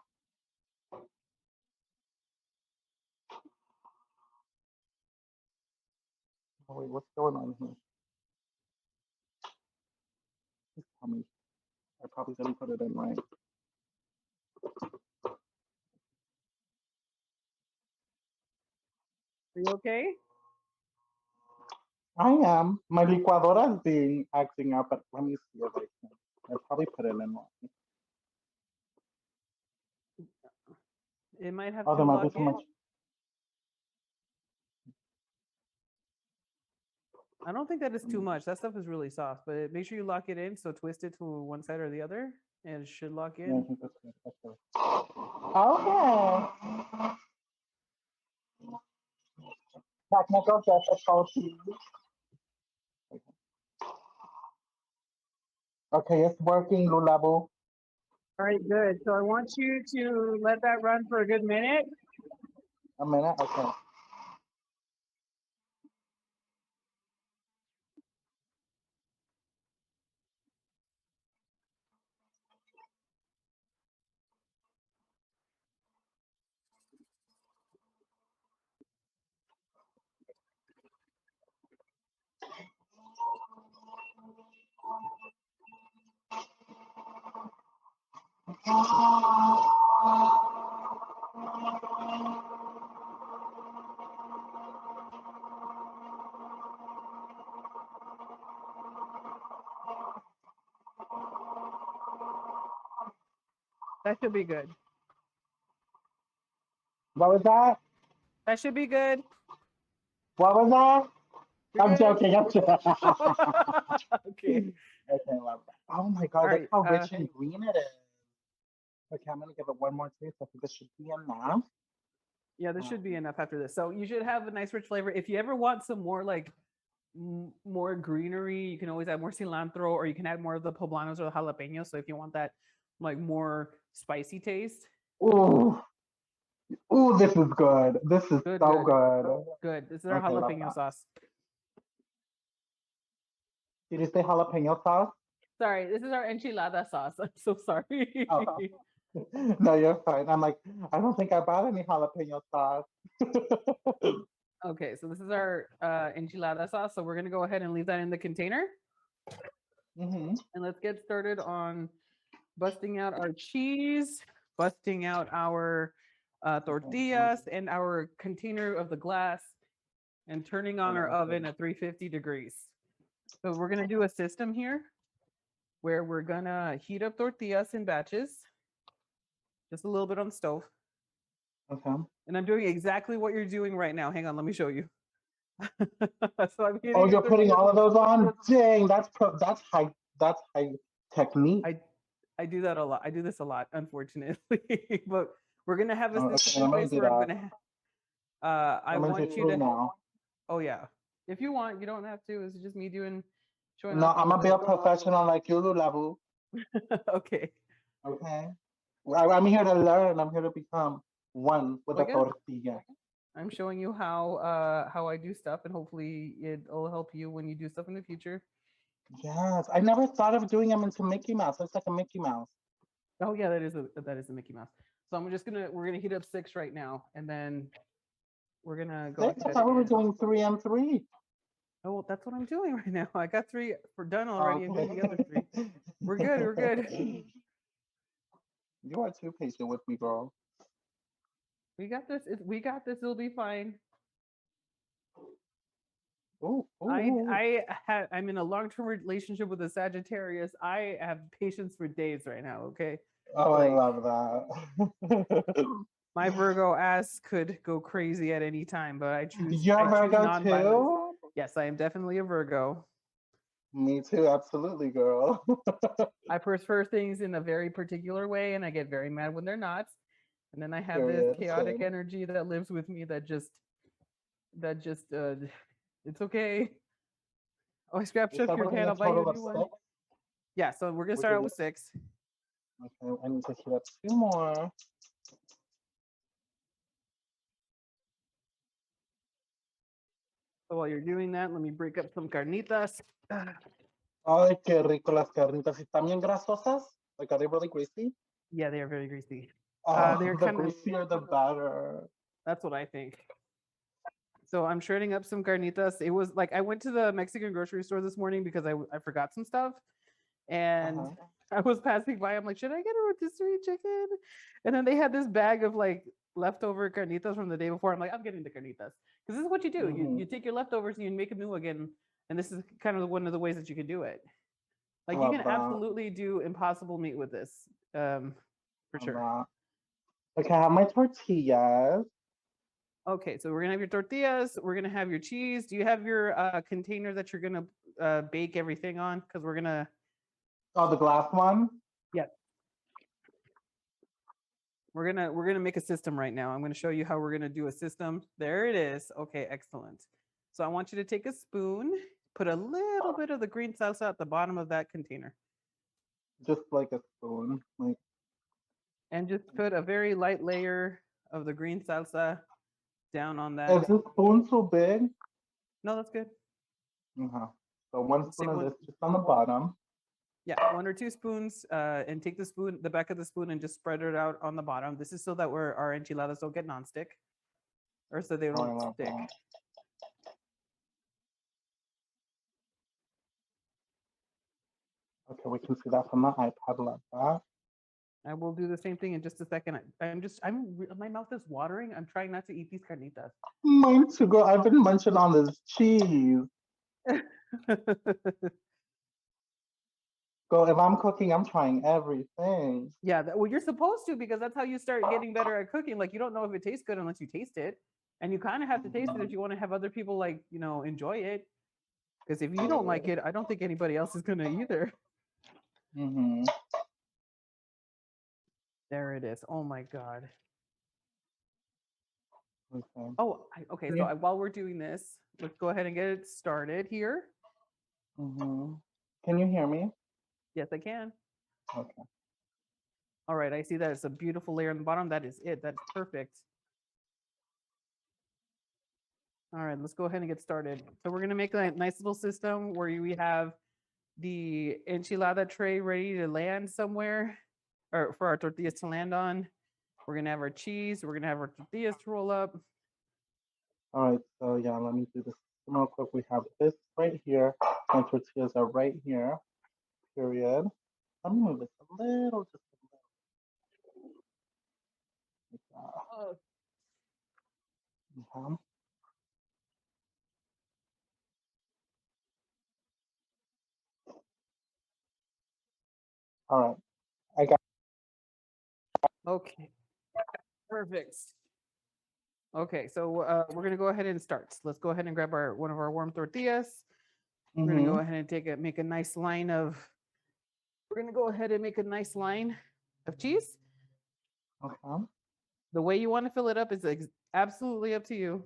Oh wait, what's going on here? Please tell me. I probably didn't put it in right. Are you okay? I am. My licuadora is being acting up, but let me see if I can. I probably put it in wrong. It might have Oh, to there might be lock too in. much. I don't think that is too much. That stuff is really soft, but make sure you lock it in. So twist it to one side or the other, and it should lock Yeah, I in. think that's good. That's good. Okay. Technical difficulty. Okay, it's working, Lulabu. All right, good. So I want you to let that run for a good minute. A minute? Okay. That should be good. What was that? That should be good. What was that? You're I'm good. joking. I'm joking. Okay. Okay, love that. Oh my All god, right. look how rich and green it is. Okay, I'm gonna give it one more taste. I think this should be enough. Yeah, this should be enough after this. So you should have a nice rich flavor. If you ever want some more like more greenery, you can always add more cilantro, or you can add more of the poblanos or the jalapenos. So if you want that like more spicy taste. Ooh. Ooh, this is good. This is Good, so good. good. Good. This is our Okay, love jalapeno that. sauce. Did you say jalapeno sauce? Sorry, this is our enchilada sauce. I'm so sorry. Oh. No, you're fine. I'm like, I don't think I bought any jalapeno sauce. Okay, so this is our enchilada sauce. So we're gonna go ahead and leave that in the container. And let's get started on busting out our cheese, busting out our tortillas and our container of the glass, and turning on our oven at 350 degrees. So we're gonna do a system here where we're gonna heat up tortillas in batches, just a little bit on the stove. Okay. And I'm doing exactly what you're doing right now. Hang on, let me show you. So I'm Oh, heating you're up putting tortillas. all of those on? Dang, that's high technique. I do that a lot. I do this a lot, unfortunately. But we're gonna have a Okay, system I'm in gonna place do where I'm that. gonna I I'm gonna want do you two to now. oh yeah. If you want, you don't have to. It's just me doing showing No, off a I'm little gonna be a bit. professional like you, Lulabu. Okay. Okay. I'm here to learn. I'm here to become one with Well, the I guess tortilla. I'm showing you how I do stuff, and hopefully it'll help you when you do stuff in the future. Yes, I never thought of doing them into Mickey Mouse. It's like a Mickey Mouse. Oh yeah, that is a Mickey Mouse. So we're gonna heat up 6 right now, and then we're gonna go Six? I ahead thought we were and doing 3 and 3. oh well, that's what I'm doing right now. I got 3 for done already. I'm Okay. doing the other 3. We're good. We're good. You are too patient with me, girl. We got this. We got this. It'll be fine. Ooh, ooh. I'm in a long-term relationship with a Sagittarius. I have patience for days right now. Okay, Oh, I like love that. my Virgo ass could go crazy at any time, but You're I a choose Virgo non-violence. too? Yes, I am definitely a Virgo. Me too, absolutely, girl. I prefer things in a very particular way, and I get very mad when they're not. And then I have this Period. chaotic Same. energy that lives with me that just it's okay. Oh, I scrap You shook said your we're can. getting I'll a buy you total a of new one. 6. Yeah, so we're gonna We're start out doing with 6. okay. I need to heat up 2 more. So while you're doing that, let me break up some carnitas. Ay, qué rico las carnitas. ¿Y también grasosas? Like, are they really greasy? Yeah, they are very greasy. Oh, They're the kind of, greasier the better. that's what I think. So I'm shredding up some carnitas. It was like I went to the Mexican grocery store this morning because I forgot some stuff, and Uh-huh. I was passing by. I'm like, should I get a rotisserie chicken? And then they had this bag of like leftover carnitas from the day before. I'm like, I'm getting the carnitas because this is what you do. You take your leftovers and you make a meal again, and this is kind of one of the ways that you can do it. Like you Love can that. absolutely do impossible meat with this, for Love sure. that. Okay, I have my tortillas. Okay, so we're gonna have your tortillas. We're gonna have your cheese. Do you have your container that you're gonna bake everything on? Because we're gonna. Oh, the glass one? Yeah. We're gonna make a system right now. I'm gonna show you how we're gonna do a system. There it is. Okay, excellent. So I want you to take a spoon, put a little bit of the green salsa at the bottom of that container, Just like a spoon. Like, and just put a very light layer of the green salsa down on that. is the spoon too big? No, that's good. Uh-huh. So 1 Let's spoon take of one. this just on the bottom. Yeah, 1 or 2 spoons, and take the back of the spoon, and just spread it out on the bottom. This is so that our enchiladas don't get nonstick, or so they Oh, I don't love stick. that. Okay, we can see that from the iPad. Love that. I will do the same thing in just a second. My mouth is watering. I'm trying not to eat these carnitas. Mine too, girl. I've been munching on this cheese. Girl, if I'm cooking, I'm trying everything. Yeah, well, you're supposed to, because that's how you start getting better at cooking. Like you don't know if it tastes good unless you taste it, and you kind of have to taste it if you want to have other people like enjoy it. Because if you don't like it, I don't think anybody else is gonna either. Mm-hmm. There it is. Oh my god. Okay. Oh, okay. So while we're doing this, let's go ahead and get it started here. Mm-hmm. Can you hear me? Yes, I can. Okay. All right, I see that it's a beautiful layer on the bottom. That is it. That's perfect. All right, let's go ahead and get started. So we're gonna make a nice little system where we have the enchilada tray ready to land somewhere, or for our tortillas to land on. We're gonna have our cheese. We're gonna have our tortillas to roll up. All right, so yeah, let me do this real quick. We have this right here. My tortillas are right here. Period. Let me move this a little, just a little. Like that. Oh. Okay. All right. I got. Okay, perfect. Okay, so we're gonna go ahead and start. Let's go ahead and grab one of our warm tortillas. We're gonna go ahead and make a nice line of. We're gonna go ahead and make a nice line of cheese. Okay. The way you want to fill it up is absolutely up to you.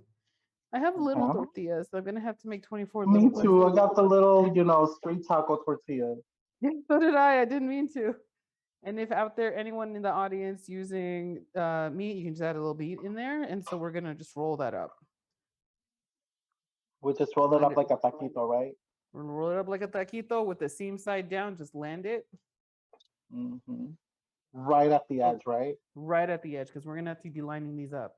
I have little tortillas, so I'm gonna have to make 24 Me little too. ones. I got the little, street taco tortillas. So did I. I didn't mean to. And if out there anyone in the audience using meat, you can just add a little meat in there. And so we're gonna just roll that up. We just roll it up like a taquito, right? We're gonna roll it up like a taquito with the seam side down. Just land it. Mm-hmm. Right at the edge, right? Right at the edge, because we're gonna have to be lining these up.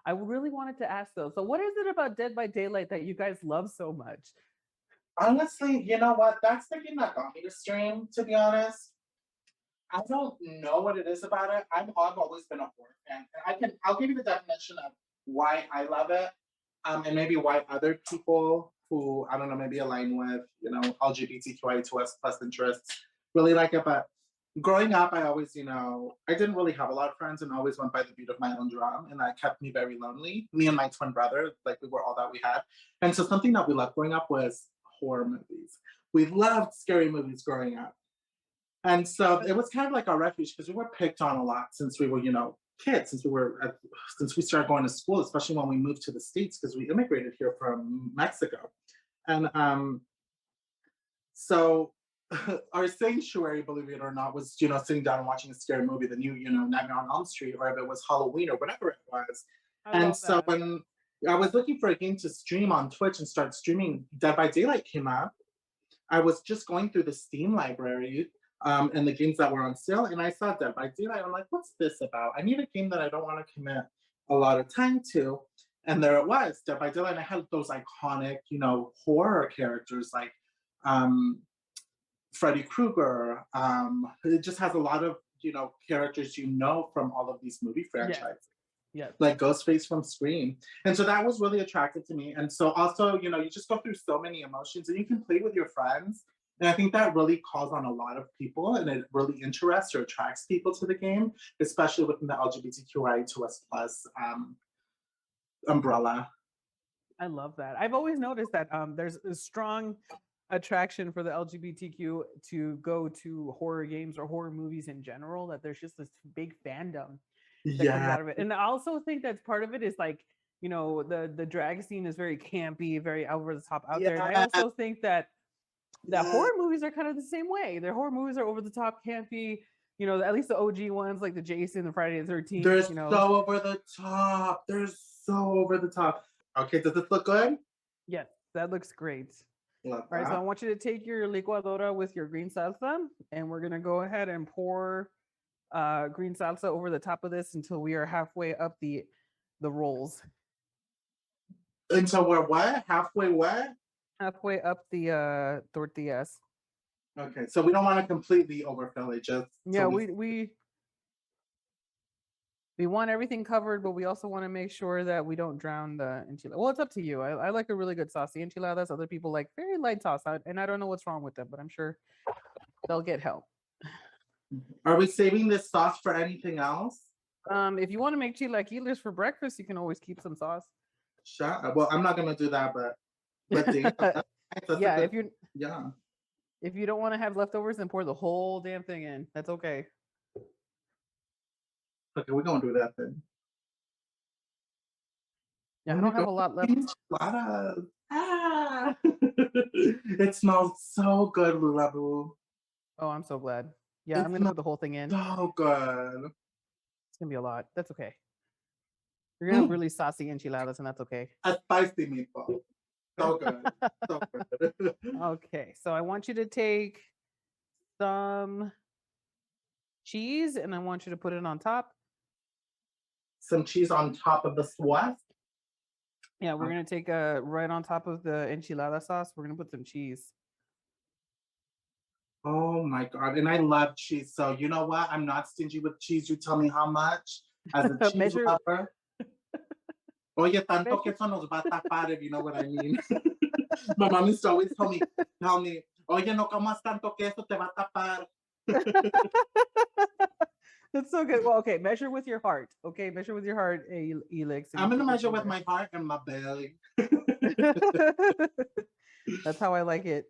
I really wanted to ask though. So what is it about Dead by Daylight that you guys love so much? Honestly, you know what? That's the game that got me to stream, to be honest. I don't know what it is about it. I've always been a horror fan. I'll give you the definition of why I love it, and maybe why other people who I don't know maybe align with LGBTQI2S plus interests really like it. But growing up, I always I didn't really have a lot of friends and always went by the beat of my own drum, and that kept me very lonely. Me and my twin brother, like we were all that we had, and so something that we loved growing up was horror movies. We loved scary movies growing up. And so it was kind of like our refuge because we were picked on a lot since we were, kids, since we started going to school, especially when we moved to the States because we immigrated here from Mexico. And so our sanctuary, believe it or not, was, sitting down and watching a scary movie, the new, Nightmare on Elm Street, or if it was Halloween or whatever it was. And so when I was looking for a game to stream on Twitch and start streaming, Dead by Daylight came up. I was just going through the Steam library and the games that were on sale, and I saw Dead by Daylight. I'm like, what's this about? I need a game that I don't want to commit a lot of time to. And there it was, Dead by Daylight. And I had those iconic, horror characters like Freddy Krueger. It just has a lot of, characters from all of these movie franchises. Yeah. Like Ghostface from Scream. And so that was really attractive to me. And so also, you just go through so many emotions and you can play with your friends. And I think that really calls on a lot of people and it really interests or attracts people to the game, especially within the LGBTQI2S plus umbrella. I love that. I've always noticed that there's a strong attraction for the LGBTQ to go to horror games or horror movies in general, that there's just this big fandom that comes out of it. And I also think that's part of it is like, the drag scene is very campy, very over the top out there. And I also think that horror movies are kind of the same way. Their horror movies are over the top, campy. At least the OG ones like the Jason, the Friday the 13th. They're so over the top. They're so over the top. Okay, does this look good? Yes, that looks great. All right, so I want you to take your licuadora with your green salsa, and we're gonna go ahead and pour green salsa over the top of this until we are halfway up the rolls. Until we're what? Halfway what? Halfway up the tortillas. Okay, so we don't want to completely overfill it. Just yeah, we want everything covered, but we also want to make sure that we don't drown the enchilada. Well, it's up to you. I like a really good saucy enchiladas. Other people like very light sauce, and I don't know what's wrong with them, but I'm sure they'll get help. Are we saving this sauce for anything else? If you want to make chilaquiles for breakfast, you can always keep some sauce. Well, I'm not gonna do that, but yeah, if you don't want to have leftovers, then pour the whole damn thing in. That's okay. Okay, we're gonna do that then. Yeah, I don't have a lot left. It smells so good, Lulabu. Oh, I'm so glad. Yeah, I'm gonna put the whole thing in. So good. It's gonna be a lot. That's okay. You're gonna have really saucy enchiladas, and that's okay. A spicy meatball. So good. So good. Okay, so I want you to take some cheese, and I want you to put it on top. Some cheese on top of the what? Yeah, we're gonna take right on top of the enchilada sauce. We're gonna put some cheese. Oh my god! And I love cheese. So you know what? I'm not stingy with cheese. You tell me how much as a cheese lover. Oye, tanto que eso nos va a tapar, if you know what I mean. My mom used to always tell me, oye, no comas tanto que eso te va a tapar. That's so good. Well, okay, measure with your heart. Okay, measure with your heart, Elix. I'm gonna measure with my heart and my belly. That's how I like it.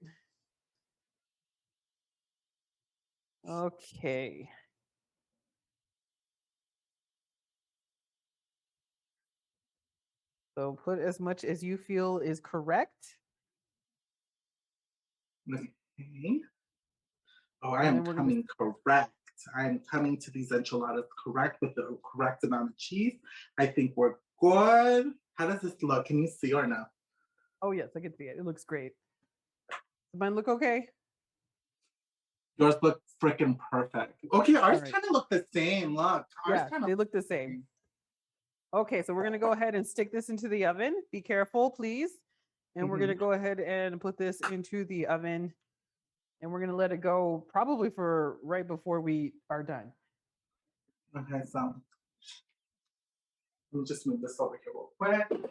Okay. So put as much as you feel is correct. Okay. Oh, I am coming correct. I am coming to these enchiladas correct with the correct amount of cheese. I think we're good. How does this look? Can you see or no? Oh, yes, I can see it. It looks great. Does mine look okay? Yours look freaking perfect. Okay, ours kind of look the same. Look. Yeah, they look the same. Okay, so we're going to go ahead and stick this into the oven. Be careful, please. And we're going to go ahead and put this into the oven and we're gonna let it go probably for right before we are done. Okay, so let me just move this over here real quick.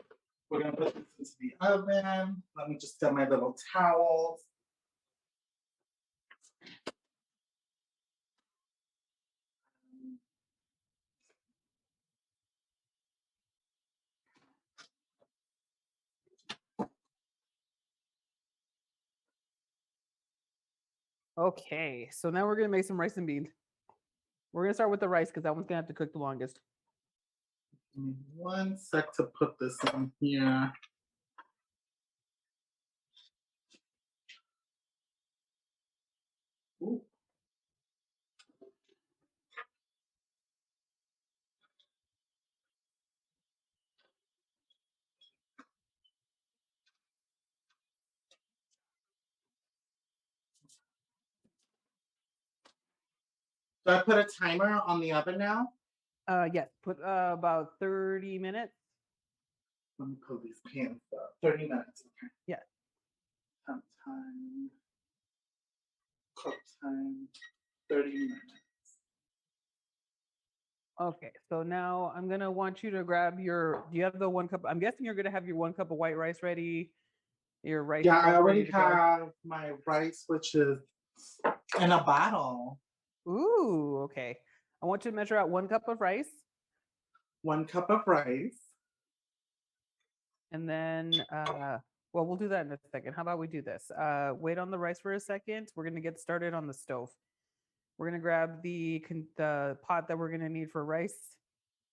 We're gonna put this into the oven. Let me just get my little towels. Okay, so now we're gonna make some rice and beans. We're gonna start with the rice because that one's gonna have to cook the longest. Give me 1 sec to put this in here. Ooh. Do I put a timer on the oven now? Yes, put about 30 minutes. Let me pull these pans up. 30 minutes. Okay. Yeah. Time. Cook time. 30 minutes. Okay, so now I'm gonna want you to grab your. Do you have the 1 cup? I'm guessing you're gonna have your 1 cup of white rice ready. Your rice. Yeah, I all ready already to go. have my rice, which is in a bottle. Ooh, okay. I want you to measure out 1 cup of rice, 1 cup of rice. and then well, we'll do that in a second. How about we do this? Wait on the rice for a second. We're gonna get started on the stove. We're gonna grab the pot that we're gonna need for rice,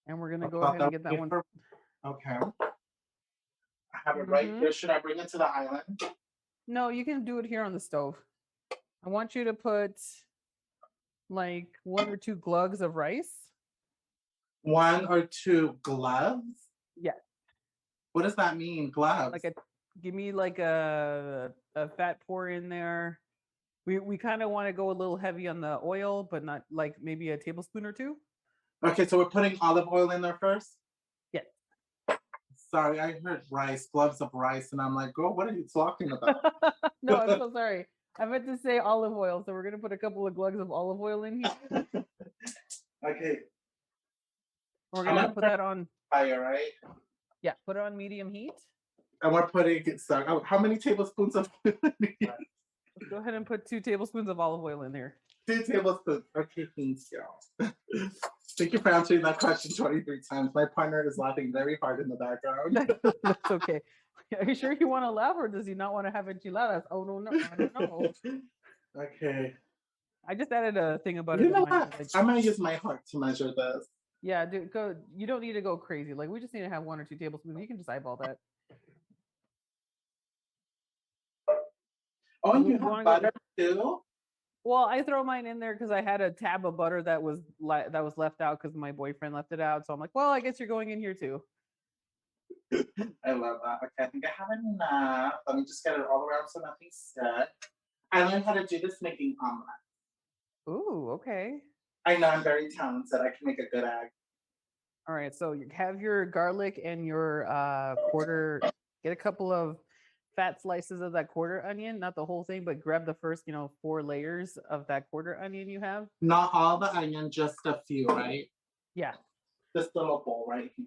and we're gonna go ahead and get that one. Okay. I have it right here. Should I bring it to the island? No, you can do it here on the stove. I want you to put like 1 or 2 glugs of rice. 1 or 2 gloves? Yeah. What does that mean, gloves? Give me like a fat pour in there. We kind of want to go a little heavy on the oil, but not like maybe a tablespoon or 2. Okay, so we're putting olive oil in there first? Yes. Sorry, I heard rice, gloves of rice, and I'm like, girl, what are you talking about? No, I'm so sorry. I meant to say olive oil, so we're gonna put a couple of glugs of olive oil in here. Okay. We're gonna put that on fire, right? Yeah, put it on medium heat. And we're putting it. So, how many tablespoons of? Let's go ahead and put 2 tablespoons of olive oil in there. 2 tablespoons. Okay, thanks, y'all. Thank you for answering that question 23 times. My partner is laughing very hard in the background. That's okay. Are you sure you want to laugh, or does he not want to have enchiladas? Oh no, I don't know. Okay. I just added a thing about You it. know what? I'm gonna use my heart to measure this. Yeah, dude, go. You don't need to go crazy. Like, we just need to have 1 or 2 tablespoons. You can just eyeball that. Oh, you have butter too? Well, I throw mine in there because I had a tab of butter that was left out because my boyfriend left it out. So I'm like, well, I guess you're going in here too. I love that. Okay, I think I have enough. Let me just get it all around so nothing's stuck. I learned how to do this making omelet. Ooh, okay. I know I'm very talented. I can make a good egg. All right, so you have your garlic and your quarter. Get a couple of fat slices of that quarter onion, not the whole thing, but grab the first, 4 layers of that quarter onion you have. Not all the onion, just a few, right? Yeah. This little bowl right here.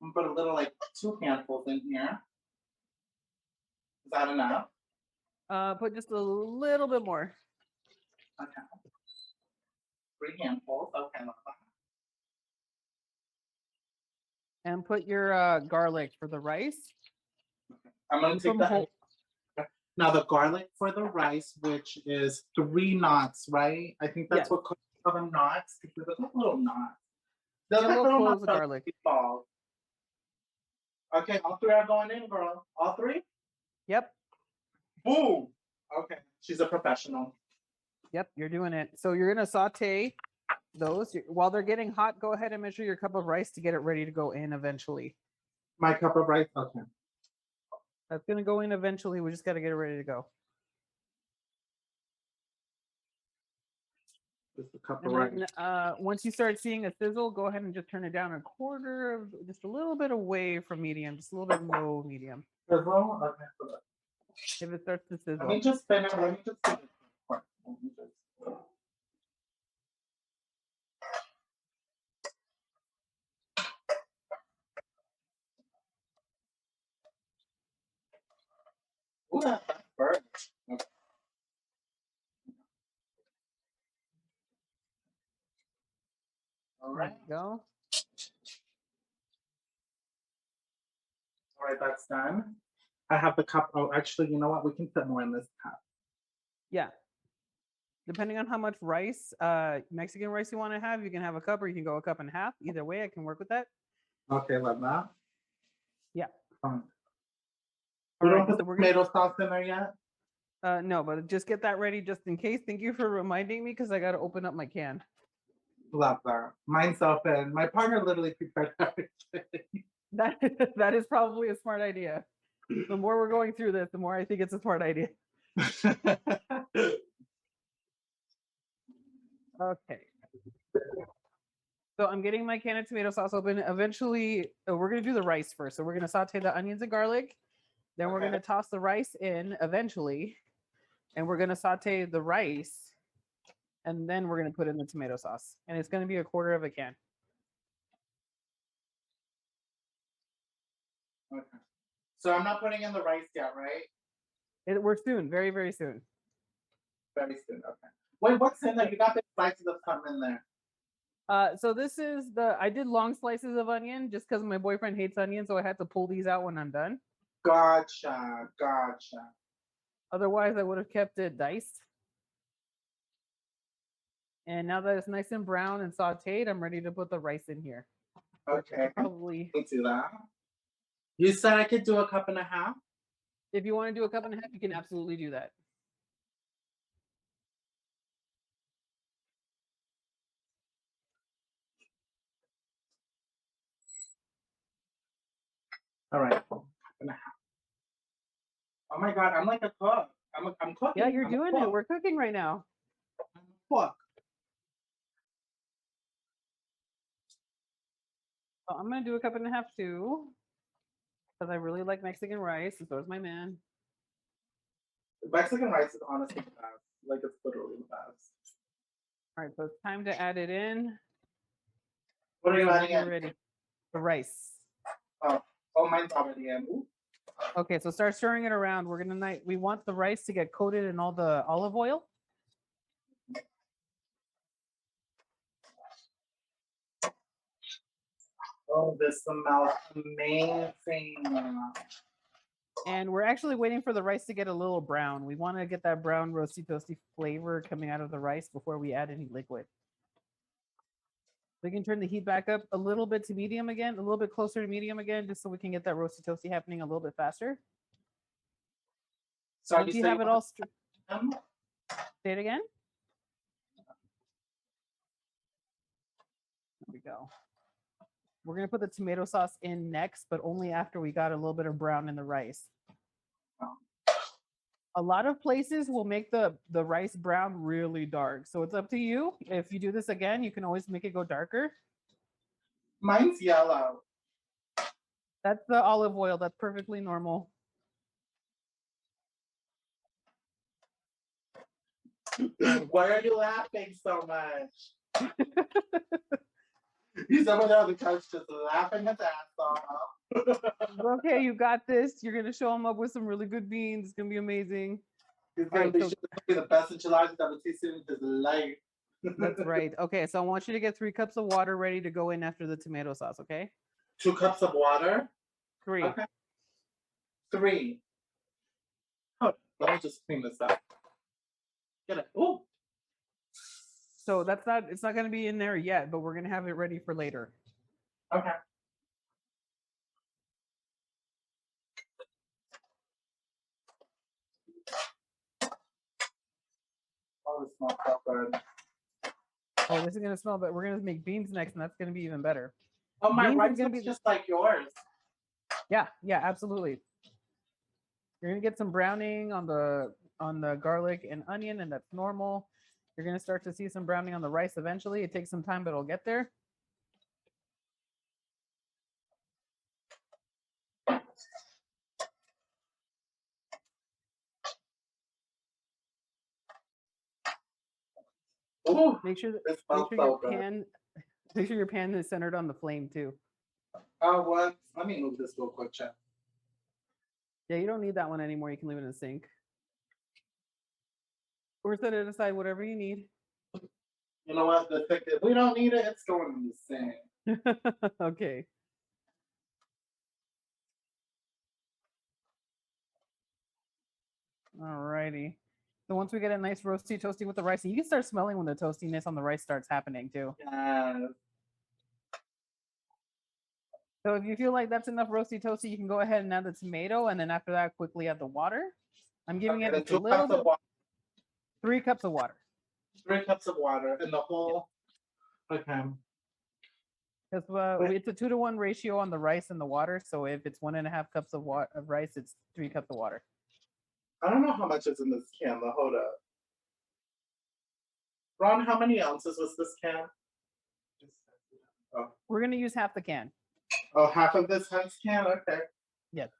I'm gonna put a little, like 2 handfuls in here. Is that enough? Put just a little bit more. Okay. 3 handfuls. Okay. And put your garlic for the rice. Okay. I'm gonna take the now the garlic for the rice, which is 3 knots, right? I think that's what cooks them knots. There's like little knots. There's like little knots of garlic. Okay, all 3 are going in, girl. All 3? Yep. Boom. Okay, she's a professional. Yep, you're doing it. So you're gonna saute those while they're getting hot. Go ahead and measure your cup of rice to get it ready to go in eventually. My cup of rice. Okay. That's gonna go in eventually. We just got to get it ready to go. Just a cup of rice. Once you start seeing a sizzle, go ahead and just turn it down a quarter of, just a little bit away from medium, just a little bit low medium. Sizzle? Okay. if it starts to Let sizzle. me just spin it. Let me just spin it. Let me just- Ooh, that's burnt. Okay. All There right. you go. All right, that's done. I have the cup. Oh, actually, you know what? We can put more in this cup. Yeah. Depending on how much rice, Mexican rice you want to have, you can have a cup or you can go a cup and a half. Either way, I can work with that. Okay, love that. Yeah. We All don't right, put so the we're tomato sauce in there yet? no, but just get that ready just in case. Thank you for reminding me because I got to open up my can. Love that. Mine's open. My partner literally prepared everything. That that is probably a smart idea. The more we're going through this, the more I think it's a smart idea. Okay. So I'm getting my can of tomato sauce open. Eventually, we're gonna do the rice first. So we're gonna saute the onions and garlic. Then we're Okay. gonna toss the rice in eventually, and we're gonna saute the rice, and then we're gonna put in the tomato sauce. And it's gonna be a quarter of a can. Okay. So I'm not putting in the rice yet, right? We're soon, very, very soon. Very soon. Okay. Wait, what's in there? You got the slices of something in there. So this is I did long slices of onion just because my boyfriend hates onion, so I had to pull these out when I'm done. Gotcha. Gotcha. Otherwise, I would have kept it diced. And now that it's nice and brown and sauteed, I'm ready to put the rice in here. Okay. Probably, Let's do that. You said I could do a cup and a half? if you want to do a cup and a half, you can absolutely do that. All right. Cup and a half. Oh my God, I'm like a cook. I'm cooking. Yeah, you're I'm a doing it. cook. We're cooking right now. I'm a cook. So I'm gonna do a cup and a half too, because I really like Mexican rice, and so is my man. Mexican rice is honestly the best. Like it's literally the best. All right, so it's time to add it in. What are you adding You're in? ready. The rice. Oh, mine's already in. Ooh. Okay, so start stirring it around. We want the rice to get coated in all the olive oil. Oh, this smells amazing. And we're actually waiting for the rice to get a little brown. We want to get that brown roasty toasty flavor coming out of the rice before we add any liquid. We can turn the heat back up a little bit to medium again, a little bit closer to medium again, just so we can get that roasty toasty happening a little bit faster. So Once you have it all, say it again. There we go. We're gonna put the tomato sauce in next, but only after we got a little bit of brown in the rice. A lot of places will make the rice brown really dark. So it's up to you. If you do this again, you can always make it go darker. Mine's yellow. That's the olive oil. That's perfectly normal. Why are you laughing so much? He's over there on the couch just laughing his ass off. Okay, you got this. You're gonna show them up with some really good beans. It's gonna be amazing. He's gonna Right, be so- the best enchiladas he's ever tasted in his life. That's right. Okay, so I want you to get 3 cups of water ready to go in after the tomato sauce. Okay, 2 cups of water. 3. Okay. 3. Hold on. Let me just clean this up. Get it. Oh. So it's not gonna be in there yet, but we're gonna have it ready for later. Okay. Oh, this smells so good. Oh, this is gonna smell, but we're gonna make beans next, and that's gonna be even better. Oh, my Beans is rice gonna looks be- just like yours. Yeah, absolutely. You're gonna get some browning on the garlic and onion, and that's normal. You're gonna start to see some browning on the rice eventually. It takes some time, but it'll get there. Ooh, Make sure this make smells sure so your good. make sure your pan is centered on the flame too. Oh, what? Let me move this real quick, Chef. Yeah, you don't need that one anymore. You can leave it in the sink. Or set it aside, whatever you need. You know what? The thing if we don't need it, it's going in the sink. Okay. Alrighty. So once we get a nice roasty toasty with the rice, you can start smelling when the toastiness on the rice starts happening too. Yes. So if you feel like that's enough roasty toasty, you can go ahead and add the tomato, and then after that, quickly add the water. I'm giving Okay, it then just a little bit. 3 cups of water. 3 cups of water. 3 cups of water in the whole. Okay. Because it's a 2-to-1 ratio on the rice and the water. So if it's 1.5 cups of rice, it's 3 cups of water. I don't know how much is in this can, but hold up. Ron, how many ounces was this can? Oh, We're gonna use half the can. oh, half of this Hunt's can? Okay. Yes.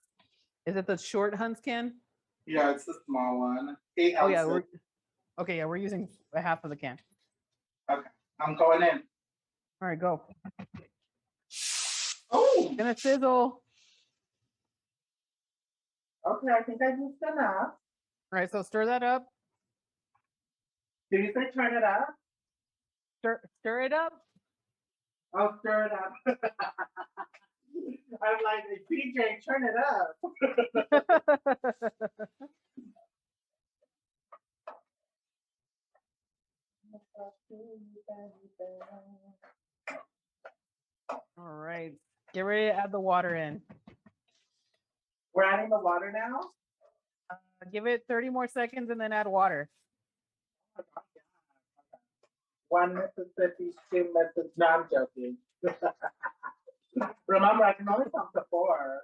Is it the short Hunt's can? Yeah, it's the small one. 8 Oh ounces. yeah, okay, yeah, we're using a half of the can. Okay, I'm going in. All right, go. Oh, Gonna sizzle. okay, I think I used enough. All right, so stir that up. Did you say turn it up? Stir it up. I'll stir it up. I'm like, PJ, turn it up. All right, get ready to add the water in. We're adding the water now? Give it 30 more seconds and then add water. 1 Mississippi, 2 Mississippi. No, I'm joking. Remember, I can only count to 4.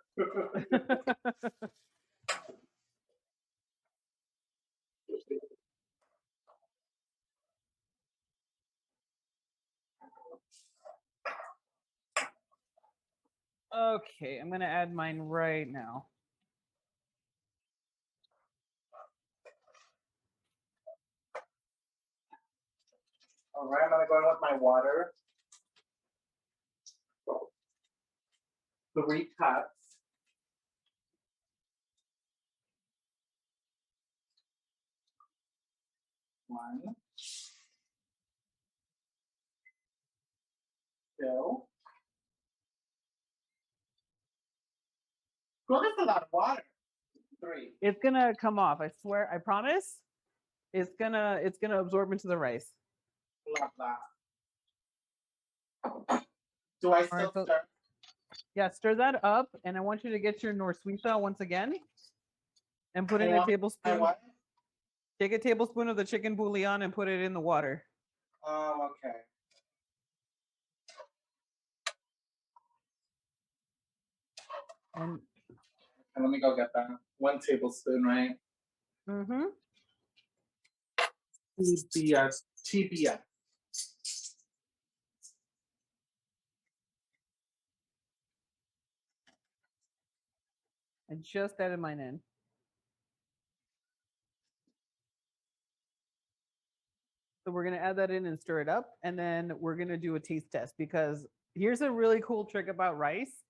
Okay, I'm gonna add mine right now. All right, I'm gonna go in with my water. 3 cups. One, 2. Well, that's a lot of water. 3. It's gonna come off. I swear. I promise. It's gonna absorb into the rice. Love that. Do I still right, so- stir? Yeah, stir that up, and I want you to get your Norsuita once again, and put in a I tablespoon. what? Take a tablespoon of the chicken bouillon and put it in the water. Oh, okay. And Let me go get that. 1 tablespoon, right? mm-hmm. TBS. TBS. I just added mine in. So we're gonna add that in and stir it up, and then we're gonna do a taste test, because here's a really cool trick about rice,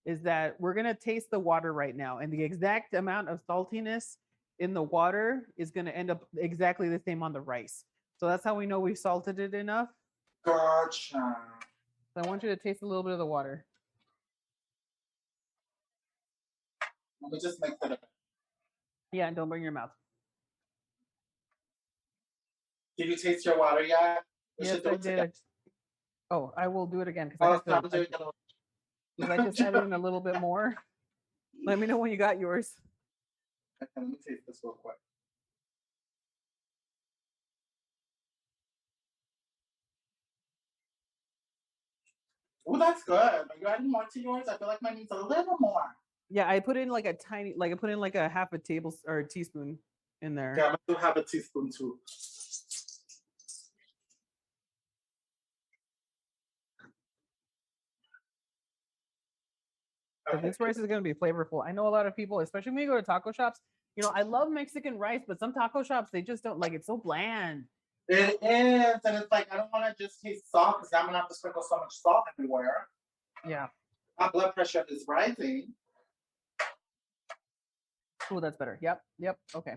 is that we're gonna taste the water right now, and the exact amount of saltiness in the water is gonna end up exactly the same on the rice. So that's how we know we've salted it enough. Gotcha. So I want you to taste a little bit of the water. Let me just mix it up. Yeah, and don't burn your mouth. Did you taste your water yet? We Yes, should do I it together. did. Oh, I will do it again, because Oh, stop doing it. I just added in a little bit more. Let me know when you got yours. Okay, let me taste this real quick. Oh, that's good. Are you adding more to yours? I feel like mine needs a little more. Yeah, I put in like a half a tablespoon or a teaspoon in there. Yeah, I'm gonna have a teaspoon too. Okay. This rice is going to be flavorful. I know a lot of people, especially when you go to taco shops, I love Mexican rice, but some taco shops, they just don't like it's so bland. It is, and it's like I don't want to just taste salt because I'm gonna have to sprinkle so much salt everywhere. Yeah. My blood pressure is rising. Oh, that's better. Yep. Yep. Okay.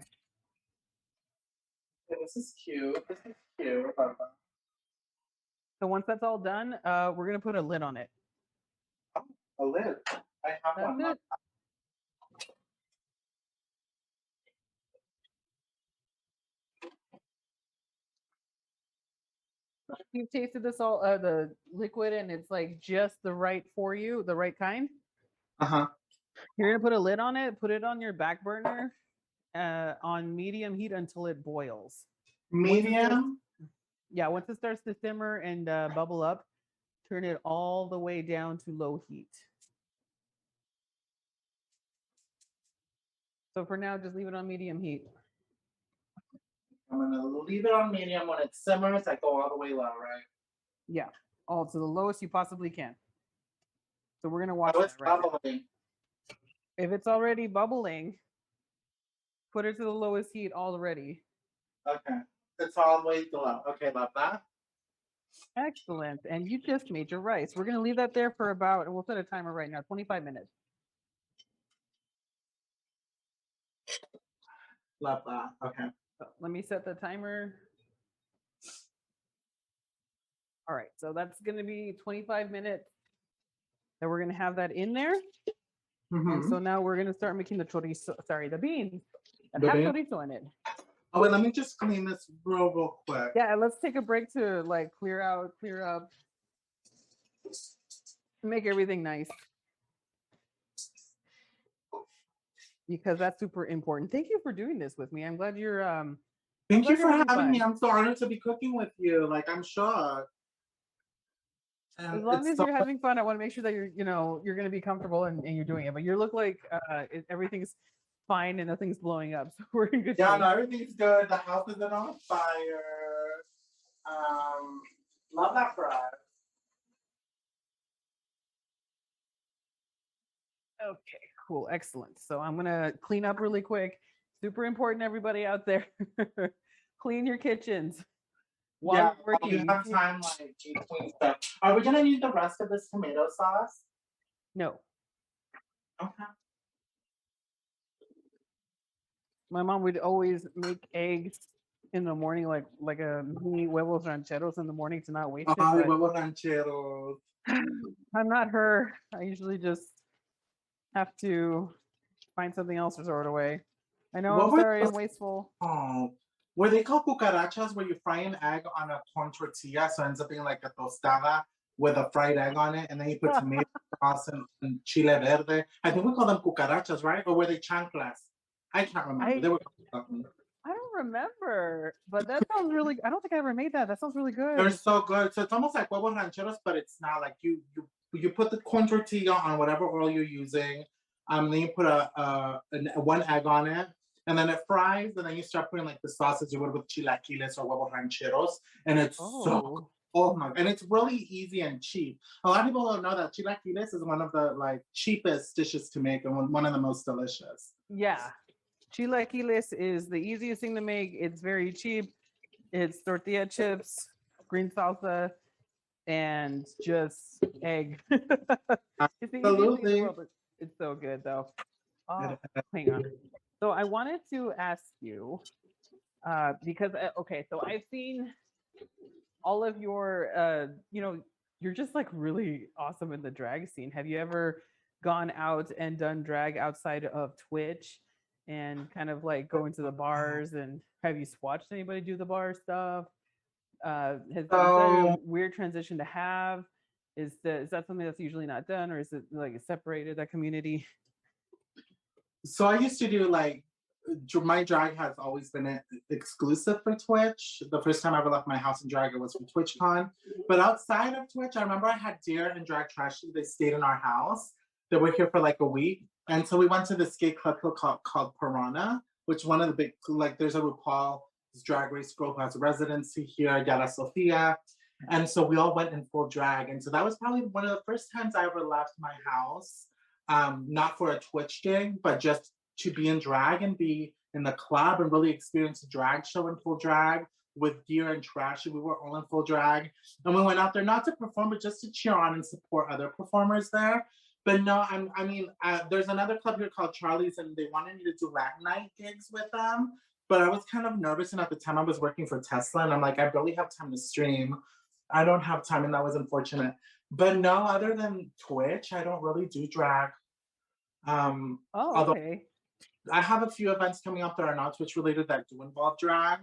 Yeah, this is cute. This is cute. So once that's all done, we're gonna put a lid on it. Oh, a lid. I have That's one. it. You've tasted this all the liquid and it's like just the right for you, the right kind. Uh-huh. You're gonna put a lid on it, put it on your back burner on medium heat until it boils. Medium. Once it starts to simmer and bubble up, turn it all the way down to low heat. So for now, just leave it on medium heat. I'm gonna leave it on medium. When it simmers, I go all the way low, right? Yeah, all to the lowest you possibly can. So we're gonna watch Oh, it's that right now. bubbling. If it's already bubbling, put it to the lowest heat already. Okay. It's all the way low. Okay, love that. Excellent. And you just made your rice. We're gonna leave that there for about, and we'll set a timer right now, 25 minutes. Love that. Okay. So let me set the timer. All right, so that's gonna be 25 minutes that we're gonna have that in there. And so now we're gonna start making the chorizo, sorry, the beans that have chorizo in it. Oh, wait, let me just clean this real quick. Yeah, let's take a break to like clear up, make everything nice. Because that's super important. Thank you for doing this with me. I'm glad you're Thank you for having me. I'm so honored to be cooking with you. Like, I'm shocked. As long as you're having fun, I want to make sure that you're going to be comfortable and you're doing it. But you look like everything's fine and nothing's blowing up. So we're in good shape. Yeah, no, everything's good. The house isn't on fire. Love that for us. Okay, cool. Excellent. So I'm going to clean up really quick. Super important, everybody out there. Clean your kitchens. While you're working. You have time like between stuff. Are we gonna need the rest of this tomato sauce? No. Okay. My mom would always make eggs in the morning, like a mini huevos rancheros in the morning to not waste it. Huevos rancheros. I'm not her. I usually just have to find something else to throw it away. I know, I'm sorry, I'm wasteful. Oh, were they called cucarachas where you fry an egg on a corn tortilla so it ends up being like a tostada with a fried egg on it and then you put tomato sauce and chile verde? I think we call them cucarachas, right? Or were they chanclas? I can't remember. They were I don't remember, but that sounds really, I don't think I ever made that. That sounds really good. They're so good. So it's almost like huevos rancheros, but it's not like you put the corn tortilla on whatever oil you're using. Then you put one egg on it, and then it fries, and then you start putting like the sauces you would with chilaquiles or huevos rancheros, and it's so my, and it's really easy and cheap. A lot of people don't know that chilaquiles is one of the like cheapest dishes to make and one of the most delicious. Yeah, chilaquiles is the easiest thing to make. It's very cheap. It's tortilla chips, green salsa, and just egg. It's the easiest thing in the world, but it's so good though. Oh, hang on. So I wanted to ask you, because okay, so I've seen all of your, you're just like really awesome in the drag scene. Have you ever gone out and done drag outside of Twitch and kind of like go into the bars? And have you watched anybody do the bar stuff? Is that a weird transition to have? Is that something that's usually not done, or is it like separated, that community? So I used to do like, my drag has always been exclusive for Twitch. The first time I ever left my house in drag, it was for TwitchCon. But outside of Twitch, I remember I had Deer and Drag Trashy. They stayed in our house. They were here for like a week. And so we went to this gay club called Piranha, which one of the big, like there's a RuPaul Drag Race girl who has a residency here, Yara Sofia. And so we all went in full drag. And so that was probably one of the first times I ever left my house. Not for a Twitch gig, but just to be in drag and be in the club and really experience a drag show in full drag with gear and trash. We were all in full drag. And we went out there not to perform, but just to cheer on and support other performers there. But no, there's another club here called Charlie's, and they wanted me to do Latin night gigs with them. But I was kind of nervous, and at the time I was working for Tesla, and I'm like, I barely have time to stream. I don't have time, and that was unfortunate. But no, other than Twitch, I don't really do drag. Although okay. I have a few events coming up that are not Twitch related that do involve drag.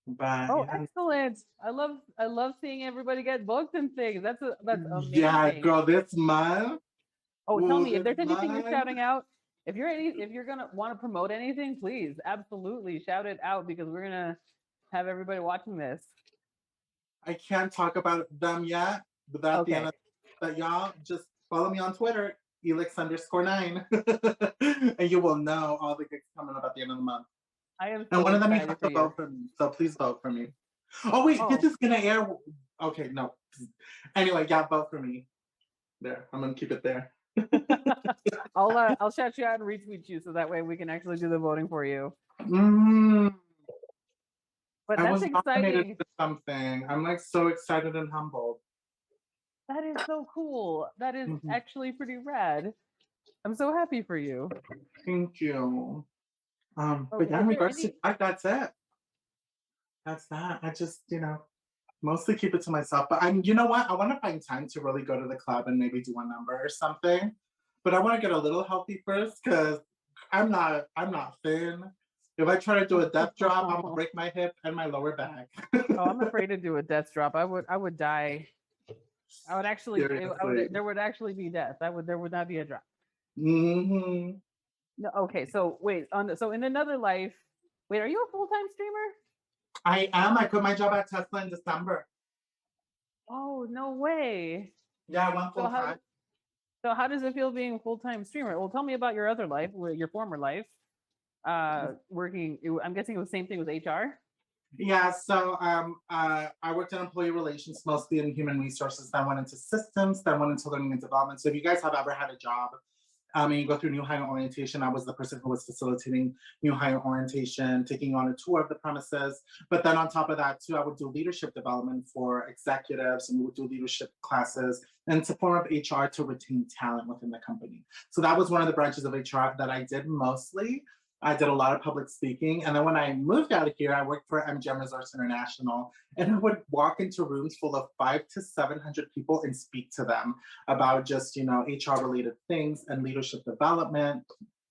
But Oh, excellent! I love seeing everybody get booked and things. That's amazing. Yeah, girl, this month. Oh, tell me if there's anything you're shouting out. If you're gonna want to promote anything, please absolutely shout it out because we're gonna have everybody watching this. I can't talk about them yet, but that's the end of that. Y'all just follow me on Twitter, Elix_9, and you will know all the gigs coming up at the end of the month. I am. And one of them you have to vote for me, so please vote for me. Oh wait, this is gonna air. Okay, no. Anyway, yeah, vote for me. There, I'm gonna keep it there. I'll shout you out and retweet you so that way we can actually do the voting for you. But that's exciting. For something. I'm like so excited and humbled. That is so cool. That is actually pretty rad. I'm so happy for you. Thank you. But yeah, in regards to that, that's it. That's that. I just, mostly keep it to myself. But you know what? I want to find time to really go to the club and maybe do a number or something. But I want to get a little healthy first because I'm not thin. If I try to do a death drop, I'm gonna break my hip and my lower back. Oh, I'm afraid to do a death drop. I would die. I would actually. There would actually be death. There would not be a drop. Mm-hmm. No. Okay. So wait. So in another life, wait. Are you a full-time streamer? I am. I quit my job at Tesla in December. Oh, no way. Yeah, I went full-time. So how does it feel being a full-time streamer? Well, tell me about your other life, your former life. Working, I'm guessing it was the same thing with HR. Yeah, so I worked in employee relations, mostly in human resources, then went into systems, then went into learning and development. So if you guys have ever had a job and you go through new hire orientation, I was the person who was facilitating new hire orientation, taking on a tour of the premises. But then on top of that too, I would do leadership development for executives, and we would do leadership classes and to form up HR to retain talent within the company. So that was one of the branches of HR that I did mostly. I did a lot of public speaking. And then when I moved out of here, I worked for MGM Resorts International. And I would walk into rooms full of 500 to 700 people and speak to them about just, HR related things and leadership development,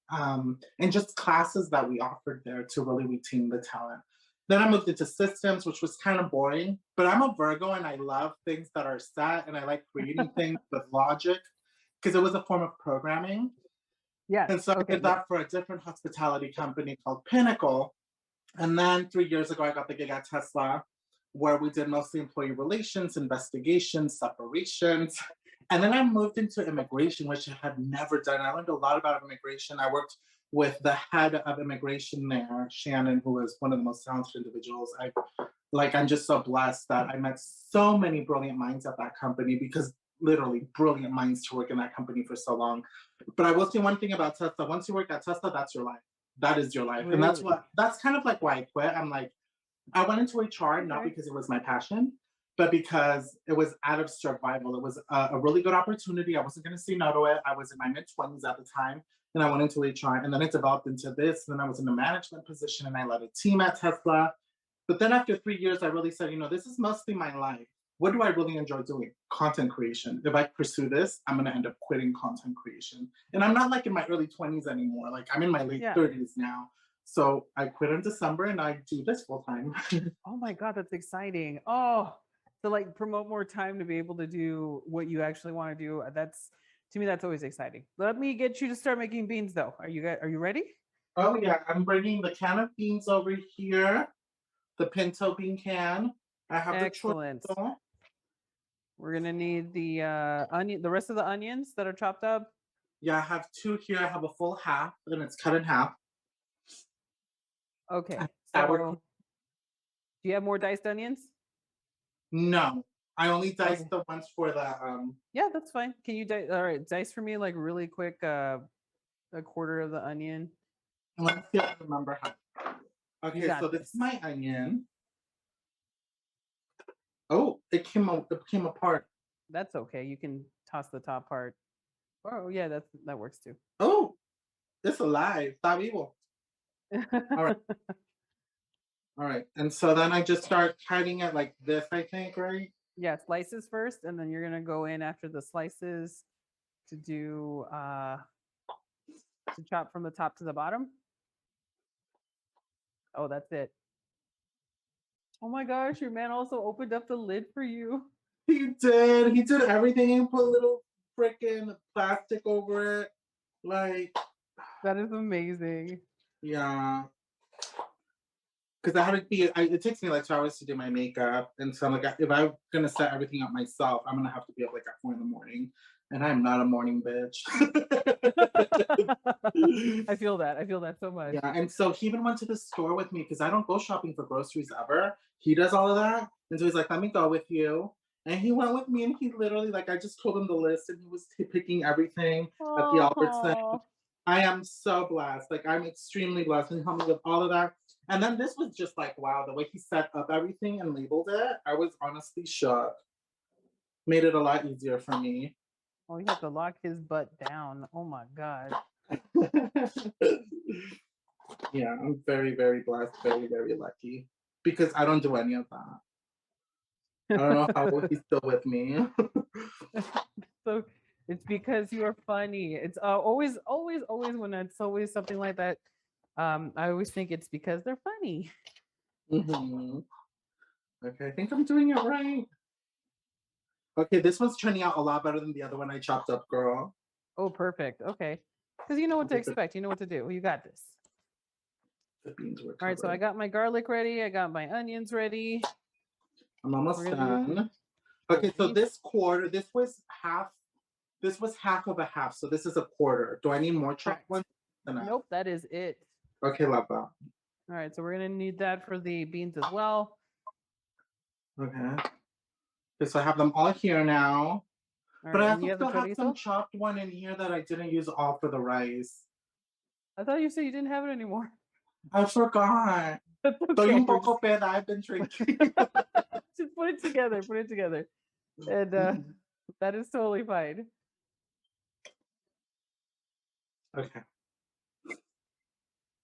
and just classes that we offered there to really retain the talent. Then I moved into systems, which was kind of boring, but I'm a Virgo and I love things that are set and I like creating things with logic because it was a form of programming. Yeah. And so I did that for a different hospitality company called Pinnacle. And then 3 years ago, I got the gig at Tesla, where we did mostly employee relations, investigations, separations. And then I moved into immigration, which I had never done. I learned a lot about immigration. I worked with the head of immigration there, Shannon, who is one of the most talented individuals. I'm just so blessed that I met so many brilliant minds at that company because literally brilliant minds to work in that company for so long. But I will say one thing about Tesla. Once you work at Tesla, that's your life. That is your life. Really? And that's kind of like why I quit. I'm like, I went into HR not because it was my passion, but because it was out of survival. It was a really good opportunity. I wasn't going to say no to it. I was in my mid-20s at the time, and I went into HR, and then it developed into this. And then I was in a management position, and I led a team at Tesla. But then after 3 years, I really said, this is mostly my life. What do I really enjoy doing? Content creation. If I pursue this, I'm going to end up quitting content creation. And I'm not like in my early 20s anymore. Like I'm in my late 30s now. So I quit in December and I do this full time. Oh my God, that's exciting. Oh, to promote more time to be able to do what you actually want to do. To me, that's always exciting. Let me get you to start making beans though. Are you ready? Oh yeah, I'm bringing the can of beans over here. The pinto bean can. I have excellent. The chorizo. We're gonna need the onion, the rest of the onions that are chopped up. Yeah, I have 2 here. I have a full half, and it's cut in half. Okay. So, do you have more diced onions? No, I only diced the ones for the. Yeah, that's fine. Can you dice for me really quick? A quarter of the onion. Let's see if I remember how. Okay, so this is my onion. Oh, it came apart. That's okay. You can toss the top part. Oh yeah, that works too. Oh, it's alive. Está vivo. All right. All right. And so then I just start cutting it like this, I think, right? Yeah, slices first, and then you're gonna go in after the slices to do to chop from the top to the bottom. Oh, that's it. Oh my gosh, your man also opened up the lid for you. He did. He did everything and put a little freaking plastic over it. Like, That is amazing. yeah. Because I had to be, it takes me like 2 hours to do my makeup. And so I'm like, if I'm going to set everything up myself, I'm going to have to be up like at 4 in the morning. And I'm not a morning bitch. I feel that. I feel that so much. Yeah. And so he even went to the store with me because I don't go shopping for groceries ever. He does all of that. And so he's like, let me go with you. And he went with me and he literally, like, I just told him the list and he was picking everything at the Albertson. I am so blessed. Like, I'm extremely blessed and he helped me with all of that. And then this was just like, wow, the way he set up everything and labeled it, I was honestly shocked. Made it a lot easier for me. Oh, you have to lock his butt down. Oh my God. Yeah, I'm very, very blessed, very, very lucky. Because I don't do any of that. I don't know how he's still with me. So it's because you are funny. It's always when it's always something like that. I always think it's because they're funny. Mm-hmm. Okay, I think I'm doing it right. Okay, this one's turning out a lot better than the other one I chopped up, girl. Oh, perfect. Okay. Because you know what to expect. You know what to do. You got this. The beans were All right, so I got my garlic ready. I got my onions ready. I'm almost done. Okay, so this quarter, this was half of a half, so this is a quarter. Do I need more chopped ones? Nope, that is it. Okay, love that. All right, so we're gonna need that for the beans as well. Okay. So I have them all here now. All But right, I and you also have the still have some chorizo? chopped one in here that I didn't use all for the rice. I thought you said you didn't have it anymore. I forgot. That's Soy okay. un poco peda, I've been drinking. Just put it together. Put it together. And that is totally fine. Okay.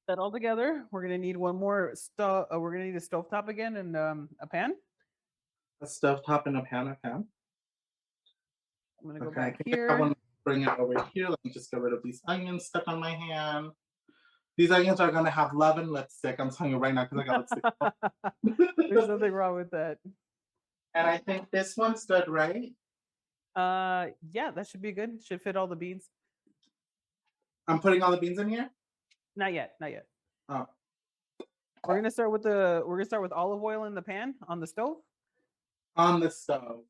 That all together. We're gonna need one more stove. We're gonna need a stovetop again and a pan. A stovetop and a pan, okay. I'm gonna go Okay, I back think I here. want to bring it over here. Let me just get rid of these onions stuck on my hand. These onions are gonna have love and lipstick. I'm telling you right now because I got lipstick. There's nothing wrong with that. And I think this one's good, right? Yeah, that should be good. Should fit all the beans. I'm putting all the beans in here? Not yet, not yet. Oh. We're gonna start with olive oil in the pan on the stove. On the stove.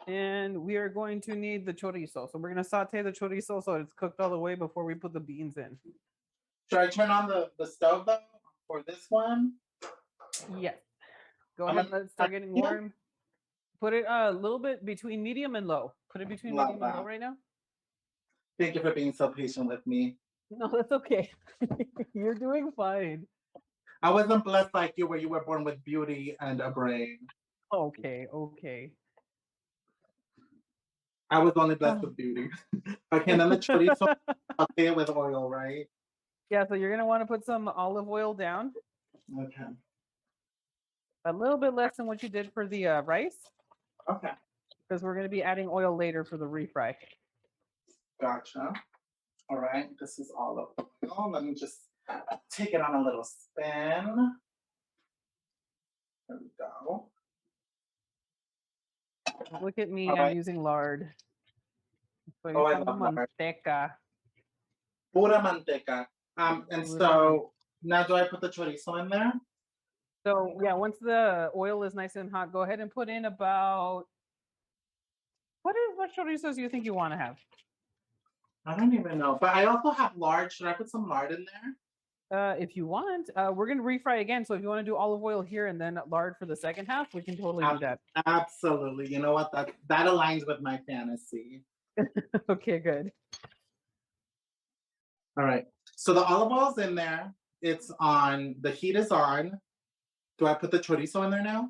And we are going to need the chorizo. So we're gonna saute the chorizo so it's cooked all the way before we put the beans in. Should I turn on the stove though for this one? Yes. Go ahead and let it start getting warm. Put it a little bit between medium and low. Put it between medium and low right now. Thank you for being so patient with me. No, that's okay. You're doing fine. I wasn't blessed like you where you were born with beauty and a brain. Okay, okay. I was only blessed with beauty. Okay, and then the chorizo, saute it with oil, right? Yeah, so you're gonna want to put some olive oil down. Okay. A little bit less than what you did for the rice. Okay. Because we're gonna be adding oil later for the refry. Gotcha. All right, this is olive oil. Let me just take it on a little spin. There we go. Look at me, I'm using lard. Oh, I love manteca. Pura manteca. And so now do I put the chorizo in there? So yeah, once the oil is nice and hot, go ahead and put in about what chorizos do you think you want to have? I don't even know, but I also have lard. Should I put some lard in there? If you want, we're gonna refry again. So if you want to do olive oil here and then lard for the second half, we can totally do that. Absolutely. You know what? That aligns with my fantasy. Okay, good. All right. So the olive oil's in there. It's on. The heat is on. Do I put the chorizo in there now?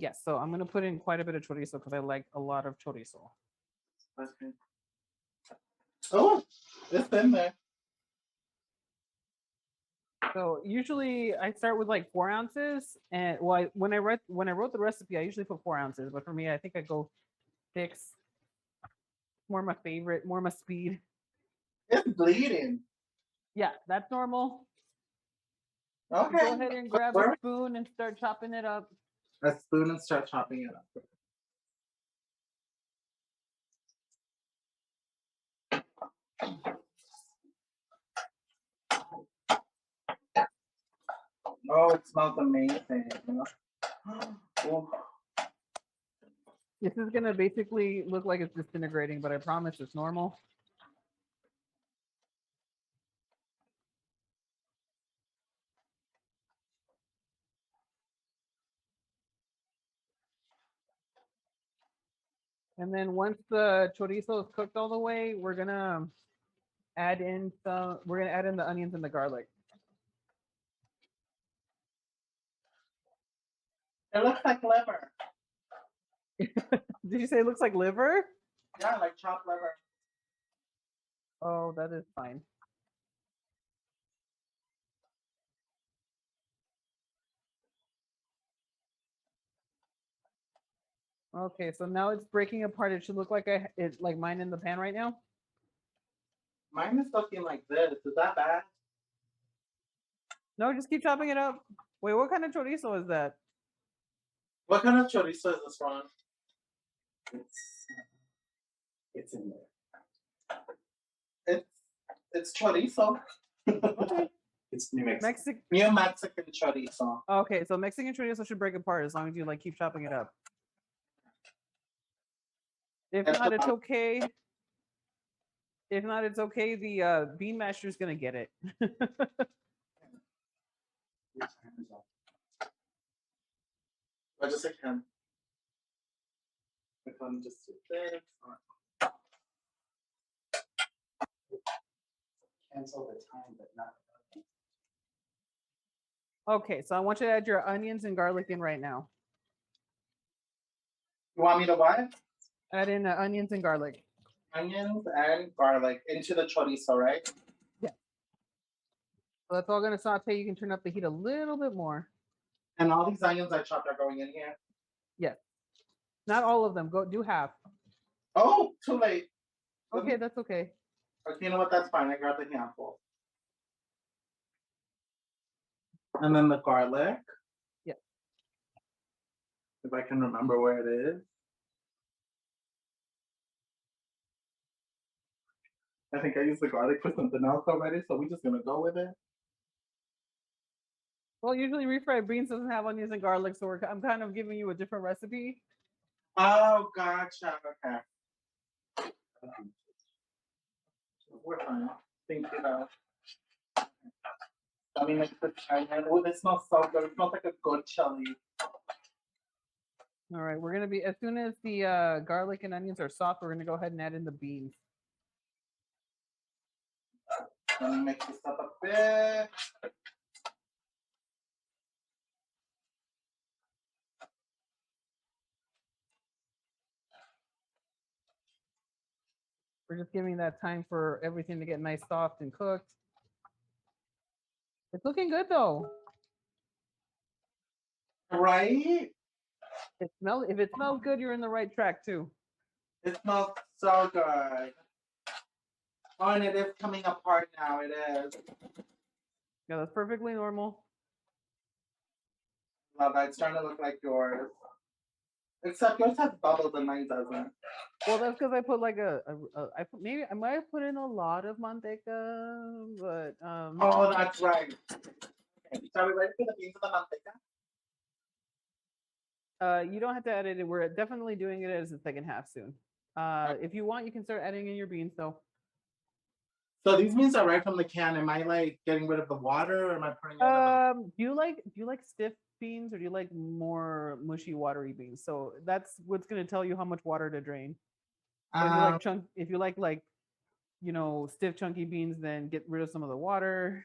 Yes. So I'm gonna put in quite a bit of chorizo because I like a lot of chorizo. Okay. Oh, it's in there. So usually I start with like 4 ounces, and well, when I wrote the recipe, I usually put 4 ounces, but for me, I think I go 6. More my favorite, more my speed. It's bleeding. Yeah, that's normal. Okay. Go ahead and grab a spoon and start chopping it up. A spoon and start chopping it up. Oh, it smells amazing. Oh. This is gonna basically look like it's disintegrating, but I promise it's normal. And then once the chorizo is cooked all the way, we're gonna add in the onions and the garlic. It looks like liver. Did you say it looks like liver? Yeah, like chopped liver. Oh, that is fine. Okay, so now it's breaking apart. It should look like it's like mine in the pan right now. Mine is looking like this. Is that bad? No, just keep chopping it up. Wait, what kind of chorizo is that? What kind of chorizo is this one? It's in there. It's chorizo. Okay. It's New Mexican. Mexican. New Mexican chorizo. Okay, so Mexican chorizo should break apart as long as you like keep chopping it up. If not, it's okay. If not, it's okay. The bean masher is gonna get it. I just like him. I can just do this. Cancel the time, but not. Okay, so I want you to add your onions and garlic in right now. You want me to what? Add in onions and garlic. Onions and garlic into the chorizo, right? Yeah. So that's all gonna saute. You can turn up the heat a little bit more. And all these onions I chopped are going in here? Yes. Not all of them. Go do half. Oh, too late. Okay, that's okay. Okay, you know what? That's fine. I grabbed a handful. And then the garlic. Yeah. If I can remember where it is. I think I used the garlic for something else already, so we're just gonna go with it. Well, usually refried beans doesn't have onions and garlic, so I'm kind of giving you a different recipe. Oh, gotcha. Okay. We're fine. Thank you, though. I mean, like the China. Oh, this smells so good. It smells like a good chili. All right, we're gonna be as soon as the garlic and onions are soft, we're gonna go ahead and add in the beans. Let me mix this up a bit. We're just giving that time for everything to get nice, soft, and cooked. It's looking good though. Right? If it smells good, you're in the right track too. It smells so good. Oh, and it is coming apart now. It is. Yeah, that's perfectly normal. Love that. It's starting to look like yours. Except yours has bubbles and mine doesn't. Well, that's because I put like maybe I might have put in a lot of manteca, but Oh, that's right. Okay. So are we ready for the beans and the manteca? you don't have to add it in. We're definitely doing it as the second half soon. If you want, you can start adding in your beans though. So these beans are right from the can. Am I like getting rid of the water or am I putting it in the Do you like stiff beans or do you like more mushy, watery beans? So that's what's gonna tell you how much water to drain. So if you like stiff chunky beans, then get rid of some of the water.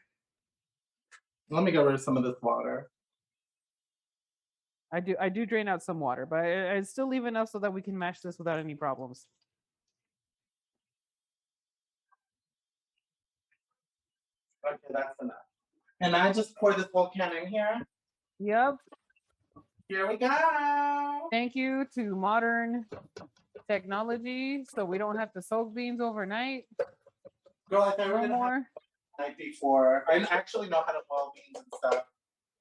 let me get rid of some of this water. I do drain out some water, but I still leave enough so that we can mash this without any problems. Okay, that's enough. And I just pour this whole can in here. Yep. Here we go. Thank you to modern technology, so we don't have to soak beans overnight. Girl, I thought we were No gonna have more. the night before. I actually know how to boil beans and stuff.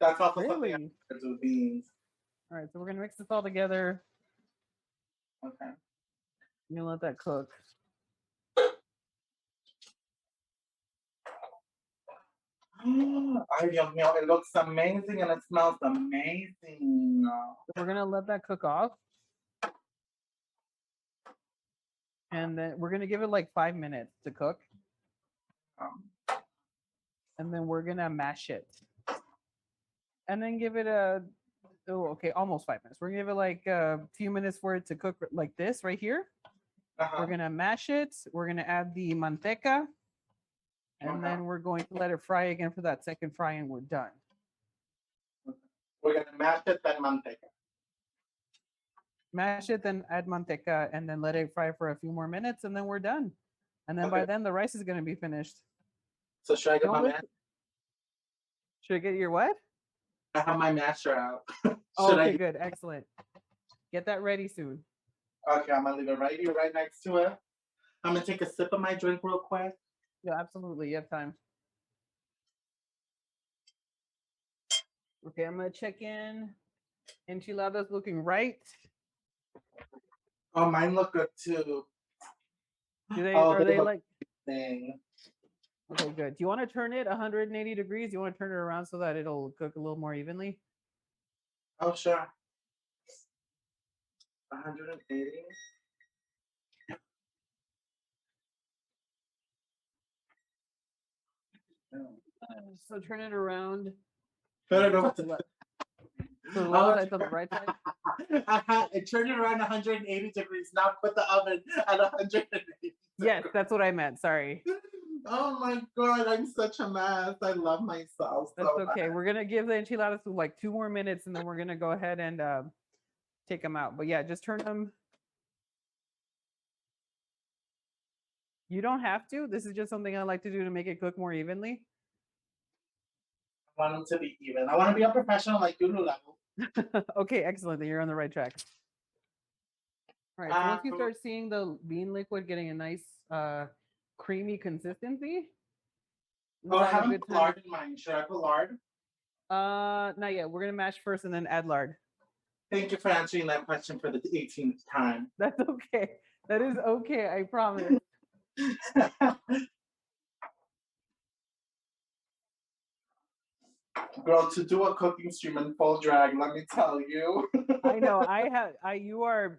That's also something I Really? have to do with beans. All right, so we're gonna mix this all together. Okay. I'm gonna let that cook. Ay, Dios mío, it looks amazing and it smells amazing. We're gonna let that cook off. And then we're gonna give it like 5 minutes to cook. Um, And then we're gonna mash it. And then give it a okay, almost 5 minutes. We're gonna give it like a few minutes for it to cook like this right here. We're gonna mash it. We're gonna add the manteca. And then we're going to let it fry again for that second fry, and we're done. We're gonna mash it, then manteca. Mash it, then add manteca, and then let it fry for a few more minutes, and then we're done. And then by then the rice is gonna be finished. So should I get Don't my let- mash? Should I get your what? I have my masher out. Oh, Should okay, I? good, excellent. Get that ready soon. Okay, I'm gonna leave it right here, right next to it. I'm gonna take a sip of my drink real quick. Yeah, absolutely. You have time. Okay, I'm gonna check in. Enchiladas looking right. Oh, mine look good too. Are they look like thing. okay, good. Do you want to turn it 180 degrees? Do you want to turn it around so that it'll cook a little more evenly? Oh, sure. 180. So turn it around. Turn it over So to the left side's on the right side. I turned it around 180 degrees. Now put the oven at 180. Yes, that's what I meant. Sorry. Oh my god, I'm such a mess. I love myself That's so okay. much. We're gonna give the enchiladas like 2 more minutes, and then we're gonna go ahead and take them out. But yeah, just turn them. You don't have to. This is just something I like to do to make it cook more evenly. I want them to be even. I want to be a professional like you level. Okay, excellent. Then you're on the right track. All right. So once you start seeing the bean liquid getting a nice creamy consistency. Oh, I now's a haven't good put time lard in mine. Should I put lard? Not yet. We're gonna mash first and then add lard. Thank you for answering that question for the 18th time. That's okay. That is okay. I promise. Girl, to do a cooking stream in full drag, let me tell you. I know. You are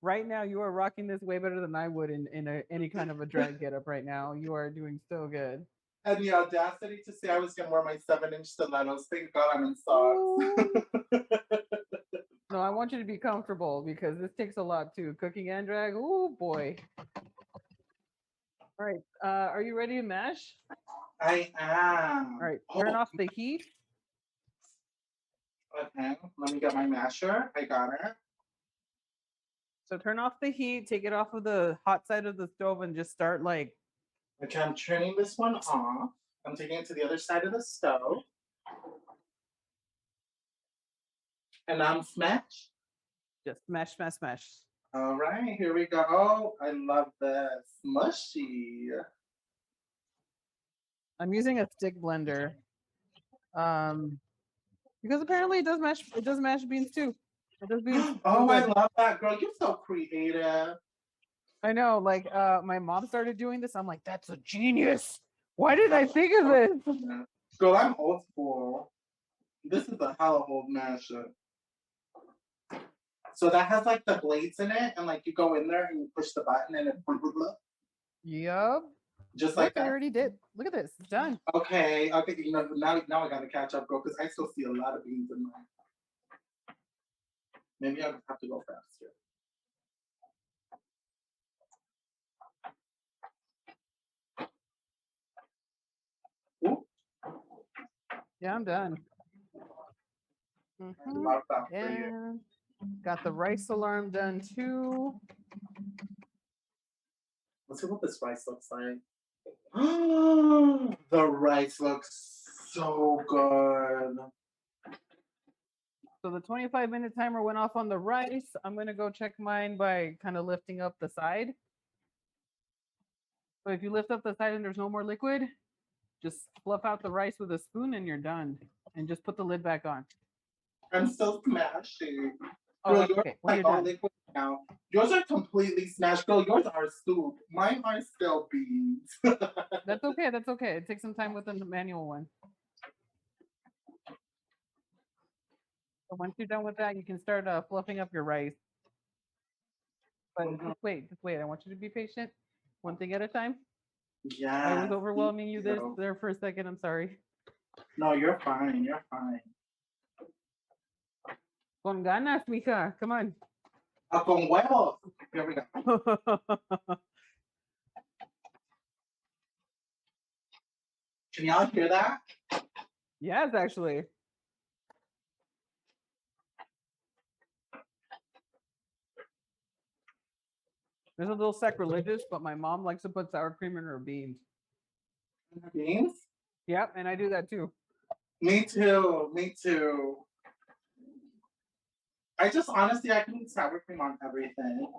right now. You are rocking this way better than I would in any kind of a drag getup right now. You are doing so good. And the audacity to say I was gonna wear my 7-inch stilettos. Thank God I'm in socks. No, I want you to be comfortable because this takes a lot too. Cooking and drag. Oh boy. All right. Are you ready to mash? I am. All right. Turn off the heat. Okay, let me get my masher. I got it. So turn off the heat, take it off of the hot side of the stove, and just start like. Okay, I'm turning this one off. I'm taking it to the other side of the stove. And I'm smash. Just smash, smash, smash. All right, here we go. Oh, I love this. Mushy. I'm using a stick blender. Because apparently it does mash beans too. It does beans. Oh, I love that, girl. You're so creative. I know, like my mom started doing this. I'm like, that's a genius. Why did I think of this? Girl, I'm old school. This is a hella old mashup. So that has like the blades in it, and like you go in there and you push the button and it blah, blah, blah. Yup. Just Look, like I that. already did. Look at this. It's done. Okay, you know, now I gotta catch up, girl, because I still see a lot of beans in mine. Maybe I'll have to go faster. Ooh. Yeah, I'm done. I love that for you. And got the rice alarm done too. Let's see what this rice looks like. The rice looks so good. So the 25-minute timer went off on the rice. I'm gonna go check mine by kind of lifting up the side. So if you lift up the side and there's no more liquid, just fluff out the rice with a spoon and you're done. And just put the lid back on. I'm still smashing. Oh, Girl, that's yours okay. When are you're all done. liquid now. Yours are completely smashed. Girl, yours are soup. Mine are still beans. That's okay. That's okay. It takes some time with the manual one. So once you're done with that, you can start fluffing up your rice. But just wait. I want you to be patient. One thing at a time. Yeah. I was overwhelming you there for a second. I'm sorry. No, you're fine. You're fine. Con ganas, mija. Come on. Con huevos. Here we go. Can y'all hear that? Yes, actually. There's a little sacrilegious, but my mom likes to put sour cream in her beans. Beans? Yep, and I do that too. Me too. Me too. I just honestly, I can eat sour cream on everything.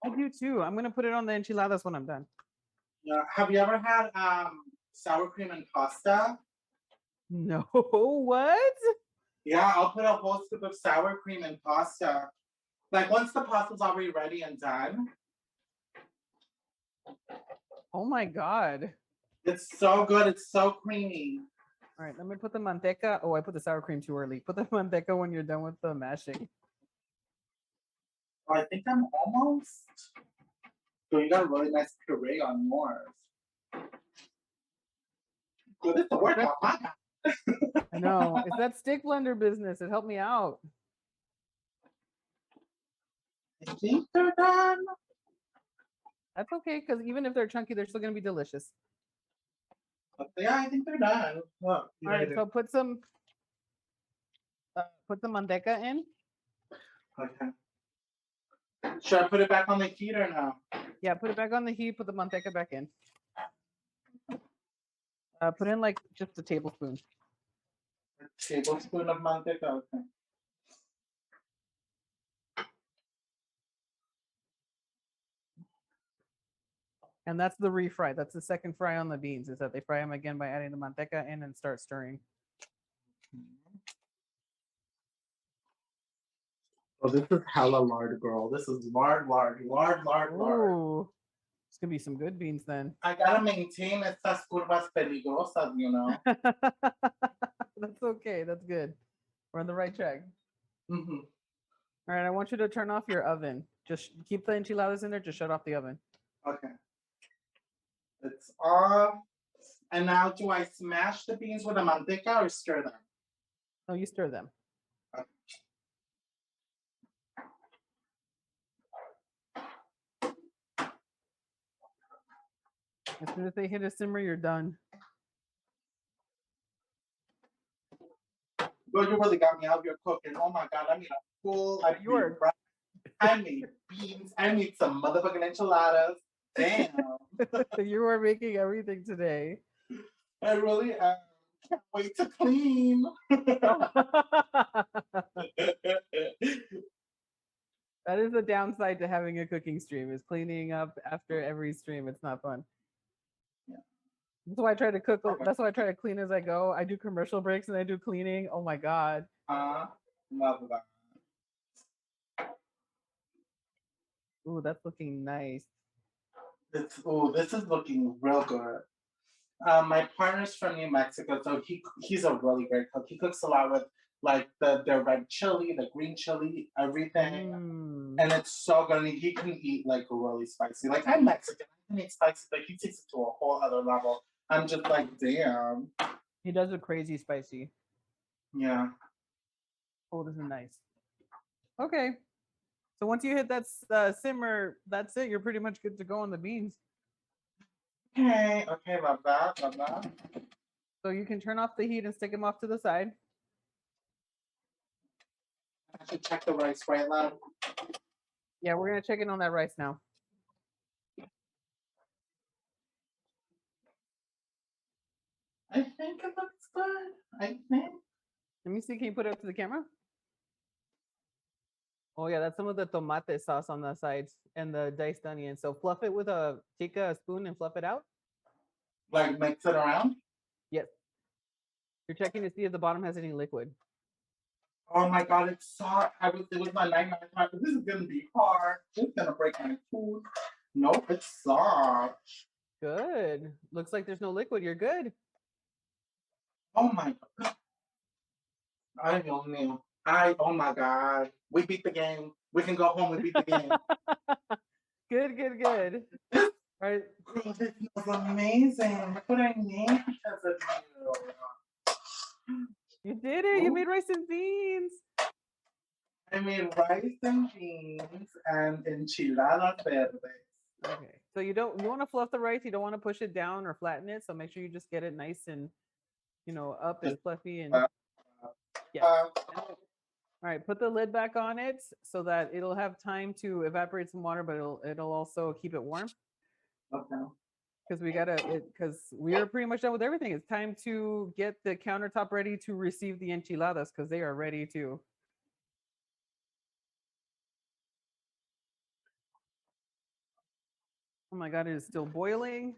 I do too. I'm gonna put it on the enchiladas when I'm done. Yeah. Have you ever had sour cream and pasta? No, what? Yeah, I'll put a whole scoop of sour cream and pasta. Like once the pasta's already ready and done. Oh my god. It's so good. It's so creamy. All right, let me put the manteca. Oh, I put the sour cream too early. Put the manteca when you're done with the mashing. Oh, I think I'm almost. So you got a really nice puree on yours. Good at the workout. I know. It's that stick blender business. It helped me out. I think they're done. That's okay, because even if they're chunky, they're still gonna be delicious. But yeah, I think they're done. Look, All right, so put some manteca in. Okay. Should I put it back on the heat or no? Yeah, put it back on the heat. Put the manteca back in. Put in like just a tablespoon. A tablespoon of manteca. Okay. And that's the refry. That's the second fry on the beans, is that they fry them again by adding the manteca in and start stirring. Oh, this is hella lard, girl. This is lard. Ooh, it's gonna be some good beans then. I gotta maintain estas curvas peligrosas, you know. That's okay. That's good. We're on the right track. Mm-hmm. All right, I want you to turn off your oven. Just keep the enchiladas in there. Just shut off the oven. Okay. It's off. And now, do I smash the beans with a manteca or stir them? No, you stir them. Okay. As soon as they hit a simmer, you're done. Well, you really got me out here cooking. Oh my god, I made a full. I made beans. I made some motherfucking enchiladas. Damn. You are making everything today. I really can't wait to clean. That is the downside to having a cooking stream, is cleaning up after every stream. It's not fun. Yeah. That's why I try to cook. That's why I try to clean as I go. I do commercial breaks and I do cleaning. Oh my god. Love that. Ooh, that's looking nice. This is looking real good. My partner's from New Mexico, so he's a really great cook. He cooks a lot with like the red chili, the green chili, everything, and it's so good. And he can eat like really spicy. Like I'm Mexican, I can eat spicy, but he takes it to a whole other level. I'm just like, damn. He does it crazy spicy. Yeah. Oh, this is nice. Okay. So once you hit that simmer, that's it. You're pretty much good to go on the beans. Okay, love that. So you can turn off the heat and stick them off to the side. to check the rice, right, love? Yeah, we're gonna check in on that rice now. I think it looks good. I think. Let me see. Can you put it up to the camera? Oh yeah, that's some of the tomate sauce on the sides and the diced onion. So fluff it with take a spoon and fluff it out. Like mix it around? Yes. You're checking to see if the bottom has any liquid. Oh my god, it's soft. It was my nightmare. This is gonna be hard. This is gonna break my tooth. Nope, it's soft. Good. Looks like there's no liquid. You're good. Oh my god. I don't know. Oh my god. We beat the game. We can go home and beat the game. Good. All right. Girl, this was amazing. Look what I made because of you. You did it. You made rice and beans. I made rice and beans and enchiladas verdes. Okay. So you want to fluff the rice. You don't want to push it down or flatten it. So make sure you just get it nice and, up and fluffy and yeah. All right. Put the lid back on it so that it'll have time to evaporate some water, but it'll also keep it warm. Okay. Because we are pretty much done with everything. It's time to get the countertop ready to receive the enchiladas because they are ready to. Oh my God, it is still boiling.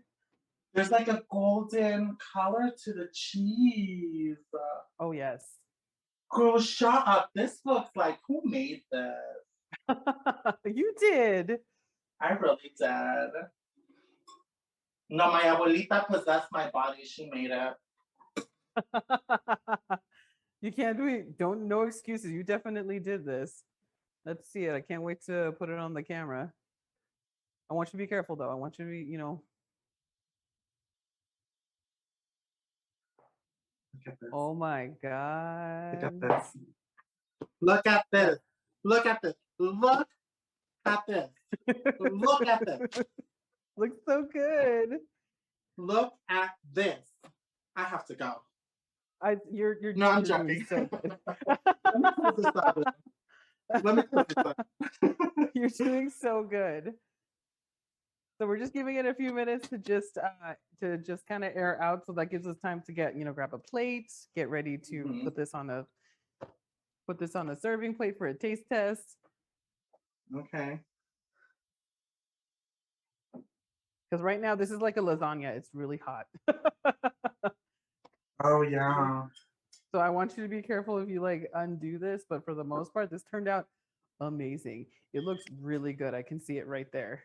There's like a golden color to the cheese. Oh, yes. Girl, shut up. This looks like, who made this? You did. I really did. No, my abuelita possessed my body. She made it. You can't do it. No excuses. You definitely did this. Let's see it. I can't wait to put it on the camera. I want you to be careful though. I want you to be, Look at this. Oh my God. Look at this. Look at this. Look at this. Look at this. Look at this. Looks so good. Look at this. I have to go. You're No, I'm doing joking. so good. Let me put this up. You're doing so good. So we're just giving it a few minutes to just kind of air out. So that gives us time to get, grab a plate, get ready to put this on a serving plate for a taste test. Okay. Because right now this is like a lasagna. It's really hot. Oh yeah. So I want you to be careful if you undo this, but for the most part, this turned out amazing. It looks really good. I can see it right there.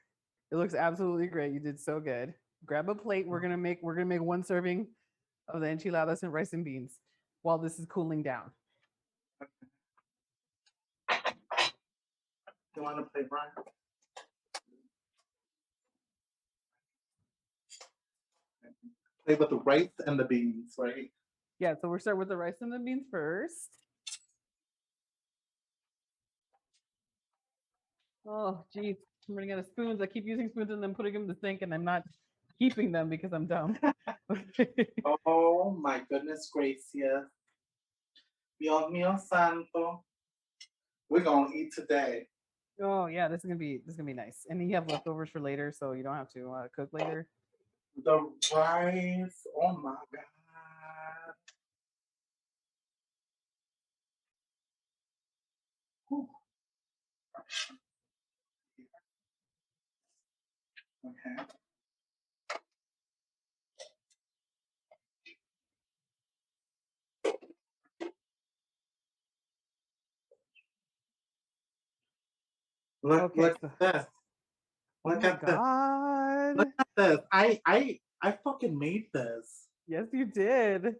It looks absolutely great. You did so good. Grab a plate. We're gonna make one serving of the enchiladas and rice and beans while this is cooling down. You want to play Brian? Play with the rice and the beans, right? Yeah, so we'll start with the rice and the beans first. Oh, geez. I'm running out of spoons. I keep using spoons and then putting them in the sink, and I'm not keeping them because I'm dumb. Okay. Oh my goodness gracious. Dios mío santo. We're gonna eat today. Oh yeah, this is gonna be nice. And then you have leftovers for later, so you don't have to cook later. The rice. Oh my god. Whew. Okay. Look at this. Look at this. God. Look at this. I fucking made this. Yes, you did.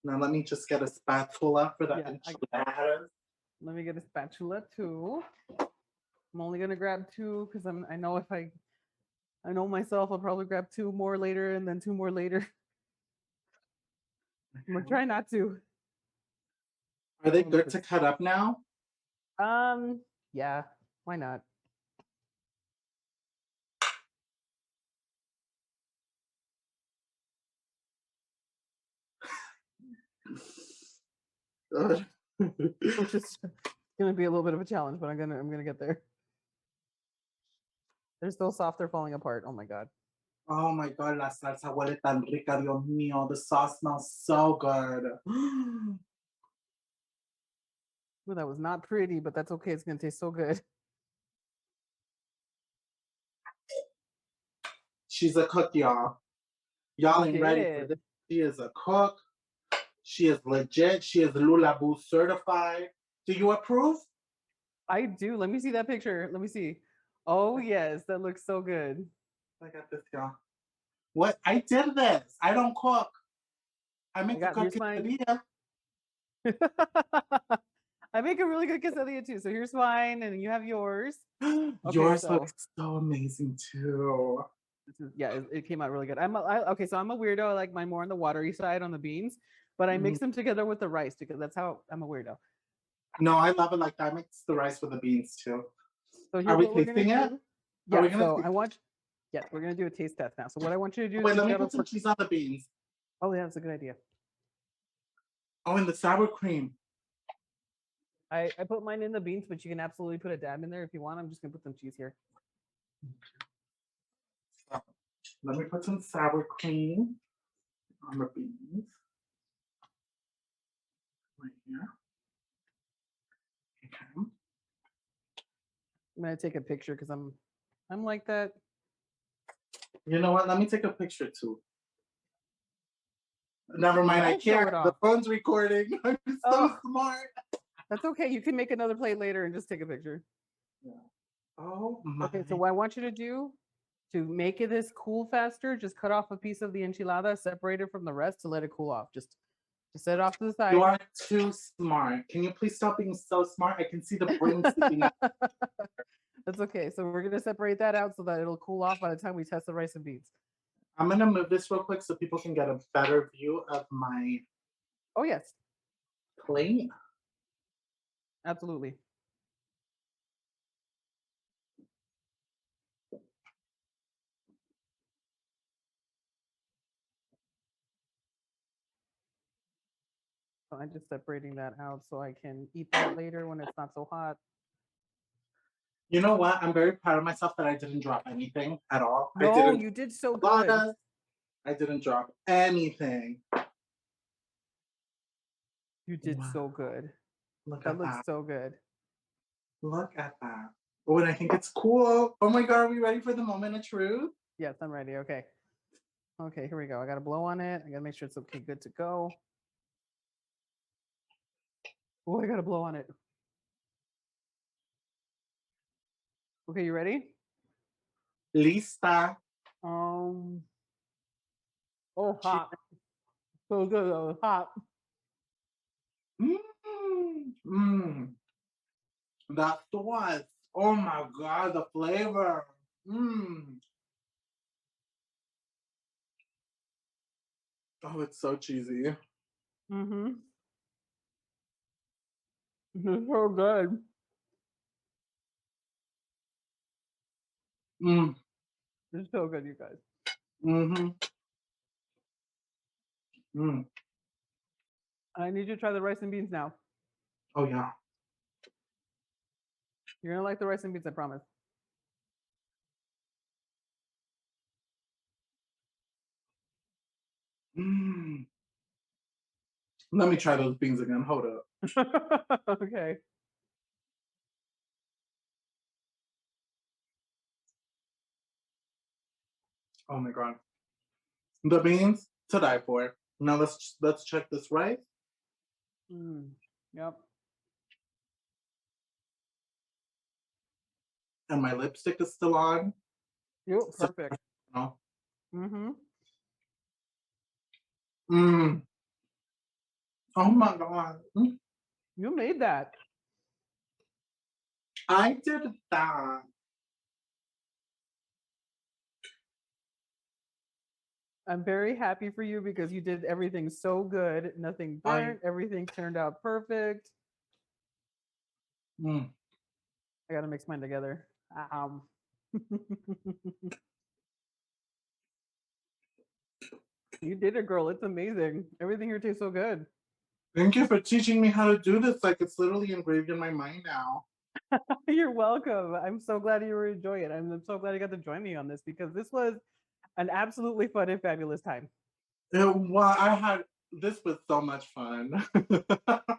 Now let me just get a spatula for the enchiladas. Let me get a spatula too. I'm only gonna grab two because I know myself. I'll probably grab two more later and then two more later. I'm gonna try not to. Are they good to cut up now? Yeah. Why not? gonna be a little bit of a challenge, but I'm gonna get there. They're still soft, they're falling apart. Oh my god. Oh my god, la salsa huele tan rica, Dios mío. The sauce smells so good. Ooh, that was not pretty, but that's okay. It's gonna taste so good. She's a cook, y'all. Y'all You ain't ready for did. this. She is a cook. She is legit. She is Lulaboo certified. Do you approve? I do. Let me see that picture. Let me see. Oh yes, that looks so good. I got this, y'all. What? I did this. I don't cook. I make a Here's mine. quesadilla. I make a really good quesadilla too. So here's mine, and you have yours. Okay, Yours so looks so amazing too. yeah, it came out really good. Okay, so I'm a weirdo. I like mine more on the watery side on the beans, but I mix them together with the rice because that's how I'm a weirdo. No, I love it like that. I mix the rice with the beans too. So Are here's we what we're gonna tasting it? do. Are we Yeah, gonna so taste I want yes, we're gonna do a taste test now. So what I want you to do is Wait, just let me get put some cheese on the beans. oh yeah, that's a good idea. Oh, and the sour cream. I put mine in the beans, but you can absolutely put a dab in there if you want. I'm just gonna put some cheese here. So, let me put some sour cream on the beans. Right here. Okay. I'm gonna take a picture because I'm like that. You know what? Let me take a picture too. Never mind, I I'll show it can't. The off. phone's recording. I'm so Oh, smart. that's okay. You can make another plate later and just take a picture. Yeah. Oh my. Okay, so what I want you to do to make it this cool faster, just cut off a piece of the enchilada, separate it from the rest to let it cool off. Just set it off to the You side. are too smart. Can you please stop being so smart? I can see the brain sticking out. That's okay. So we're gonna separate that out so that it'll cool off by the time we test the rice and beans. I'm gonna move this real quick so people can get a better view of my Oh yes, plate. absolutely. So I'm just separating that out so I can eat that later when it's not so hot. You know what? I'm very proud of myself that I didn't drop anything at all. I No, didn't you did so drop good. a- I didn't drop anything. You did Wow. so good. Look That at looks that. so good. Look at that. Oh, and I think it's cool. Oh my god, are we ready for the moment of truth? Yes, I'm ready. Okay. Okay, here we go. I gotta blow on it. I gotta make sure it's okay, good to go. Oh, I gotta blow on it. Okay, you ready? Lista. Oh, hot. So good. Though. Hot. Mmm. Mmm. That sauce. Oh my god, the flavor. Mmm. Oh, it's so cheesy. Mm-hmm. It's so good. Mmm. It's so good, you guys. Mm-hmm. Mmm. I need you to try the rice and beans now. Oh yeah. You're gonna like the rice and beans, I promise. Mmm. Let me try those beans again. Hold up. Okay. Oh my god. The beans to die for. Now let's check this rice. Yep. And my lipstick is still on. Yep. So, Perfect. no. Mm-hmm. Mmm. Oh my god. You made that. I did that. I'm very happy for you because you did everything so good. Nothing burnt. Everything turned out perfect. Mm. I gotta mix mine together. You did it, girl. It's amazing. Everything here tastes so good. Thank you for teaching me how to do this. Like it's literally engraved in my mind now. You're welcome. I'm so glad you were enjoying it. I'm so glad you got to join me on this because this was an absolutely fun and fabulous time. I had this was so much fun.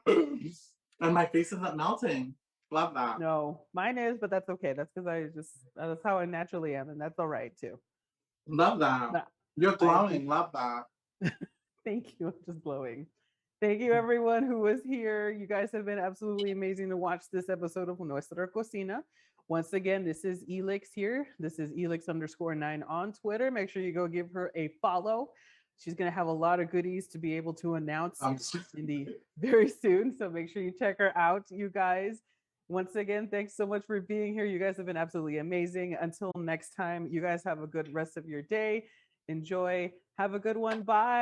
And my face isn't melting. Love that. No, mine is, but that's okay. That's because that's how I naturally am, and that's all right too. Love that. Nah, You're I glowing. Love that. Thank you. I'm just glowing. Thank you, everyone who was here. You guys have been absolutely amazing to watch this episode of Nuestra Cocina. Once again, this is Elix here. This is Elix_9 on Twitter. Make sure you go give her a follow. She's going to have a lot of goodies to be able to announce in the very soon. So make sure you check her out, you guys. Once again, thanks so much for being here. You guys have been absolutely amazing. Until next time, you guys have a good rest of your day. Enjoy. Have a good one. Bye.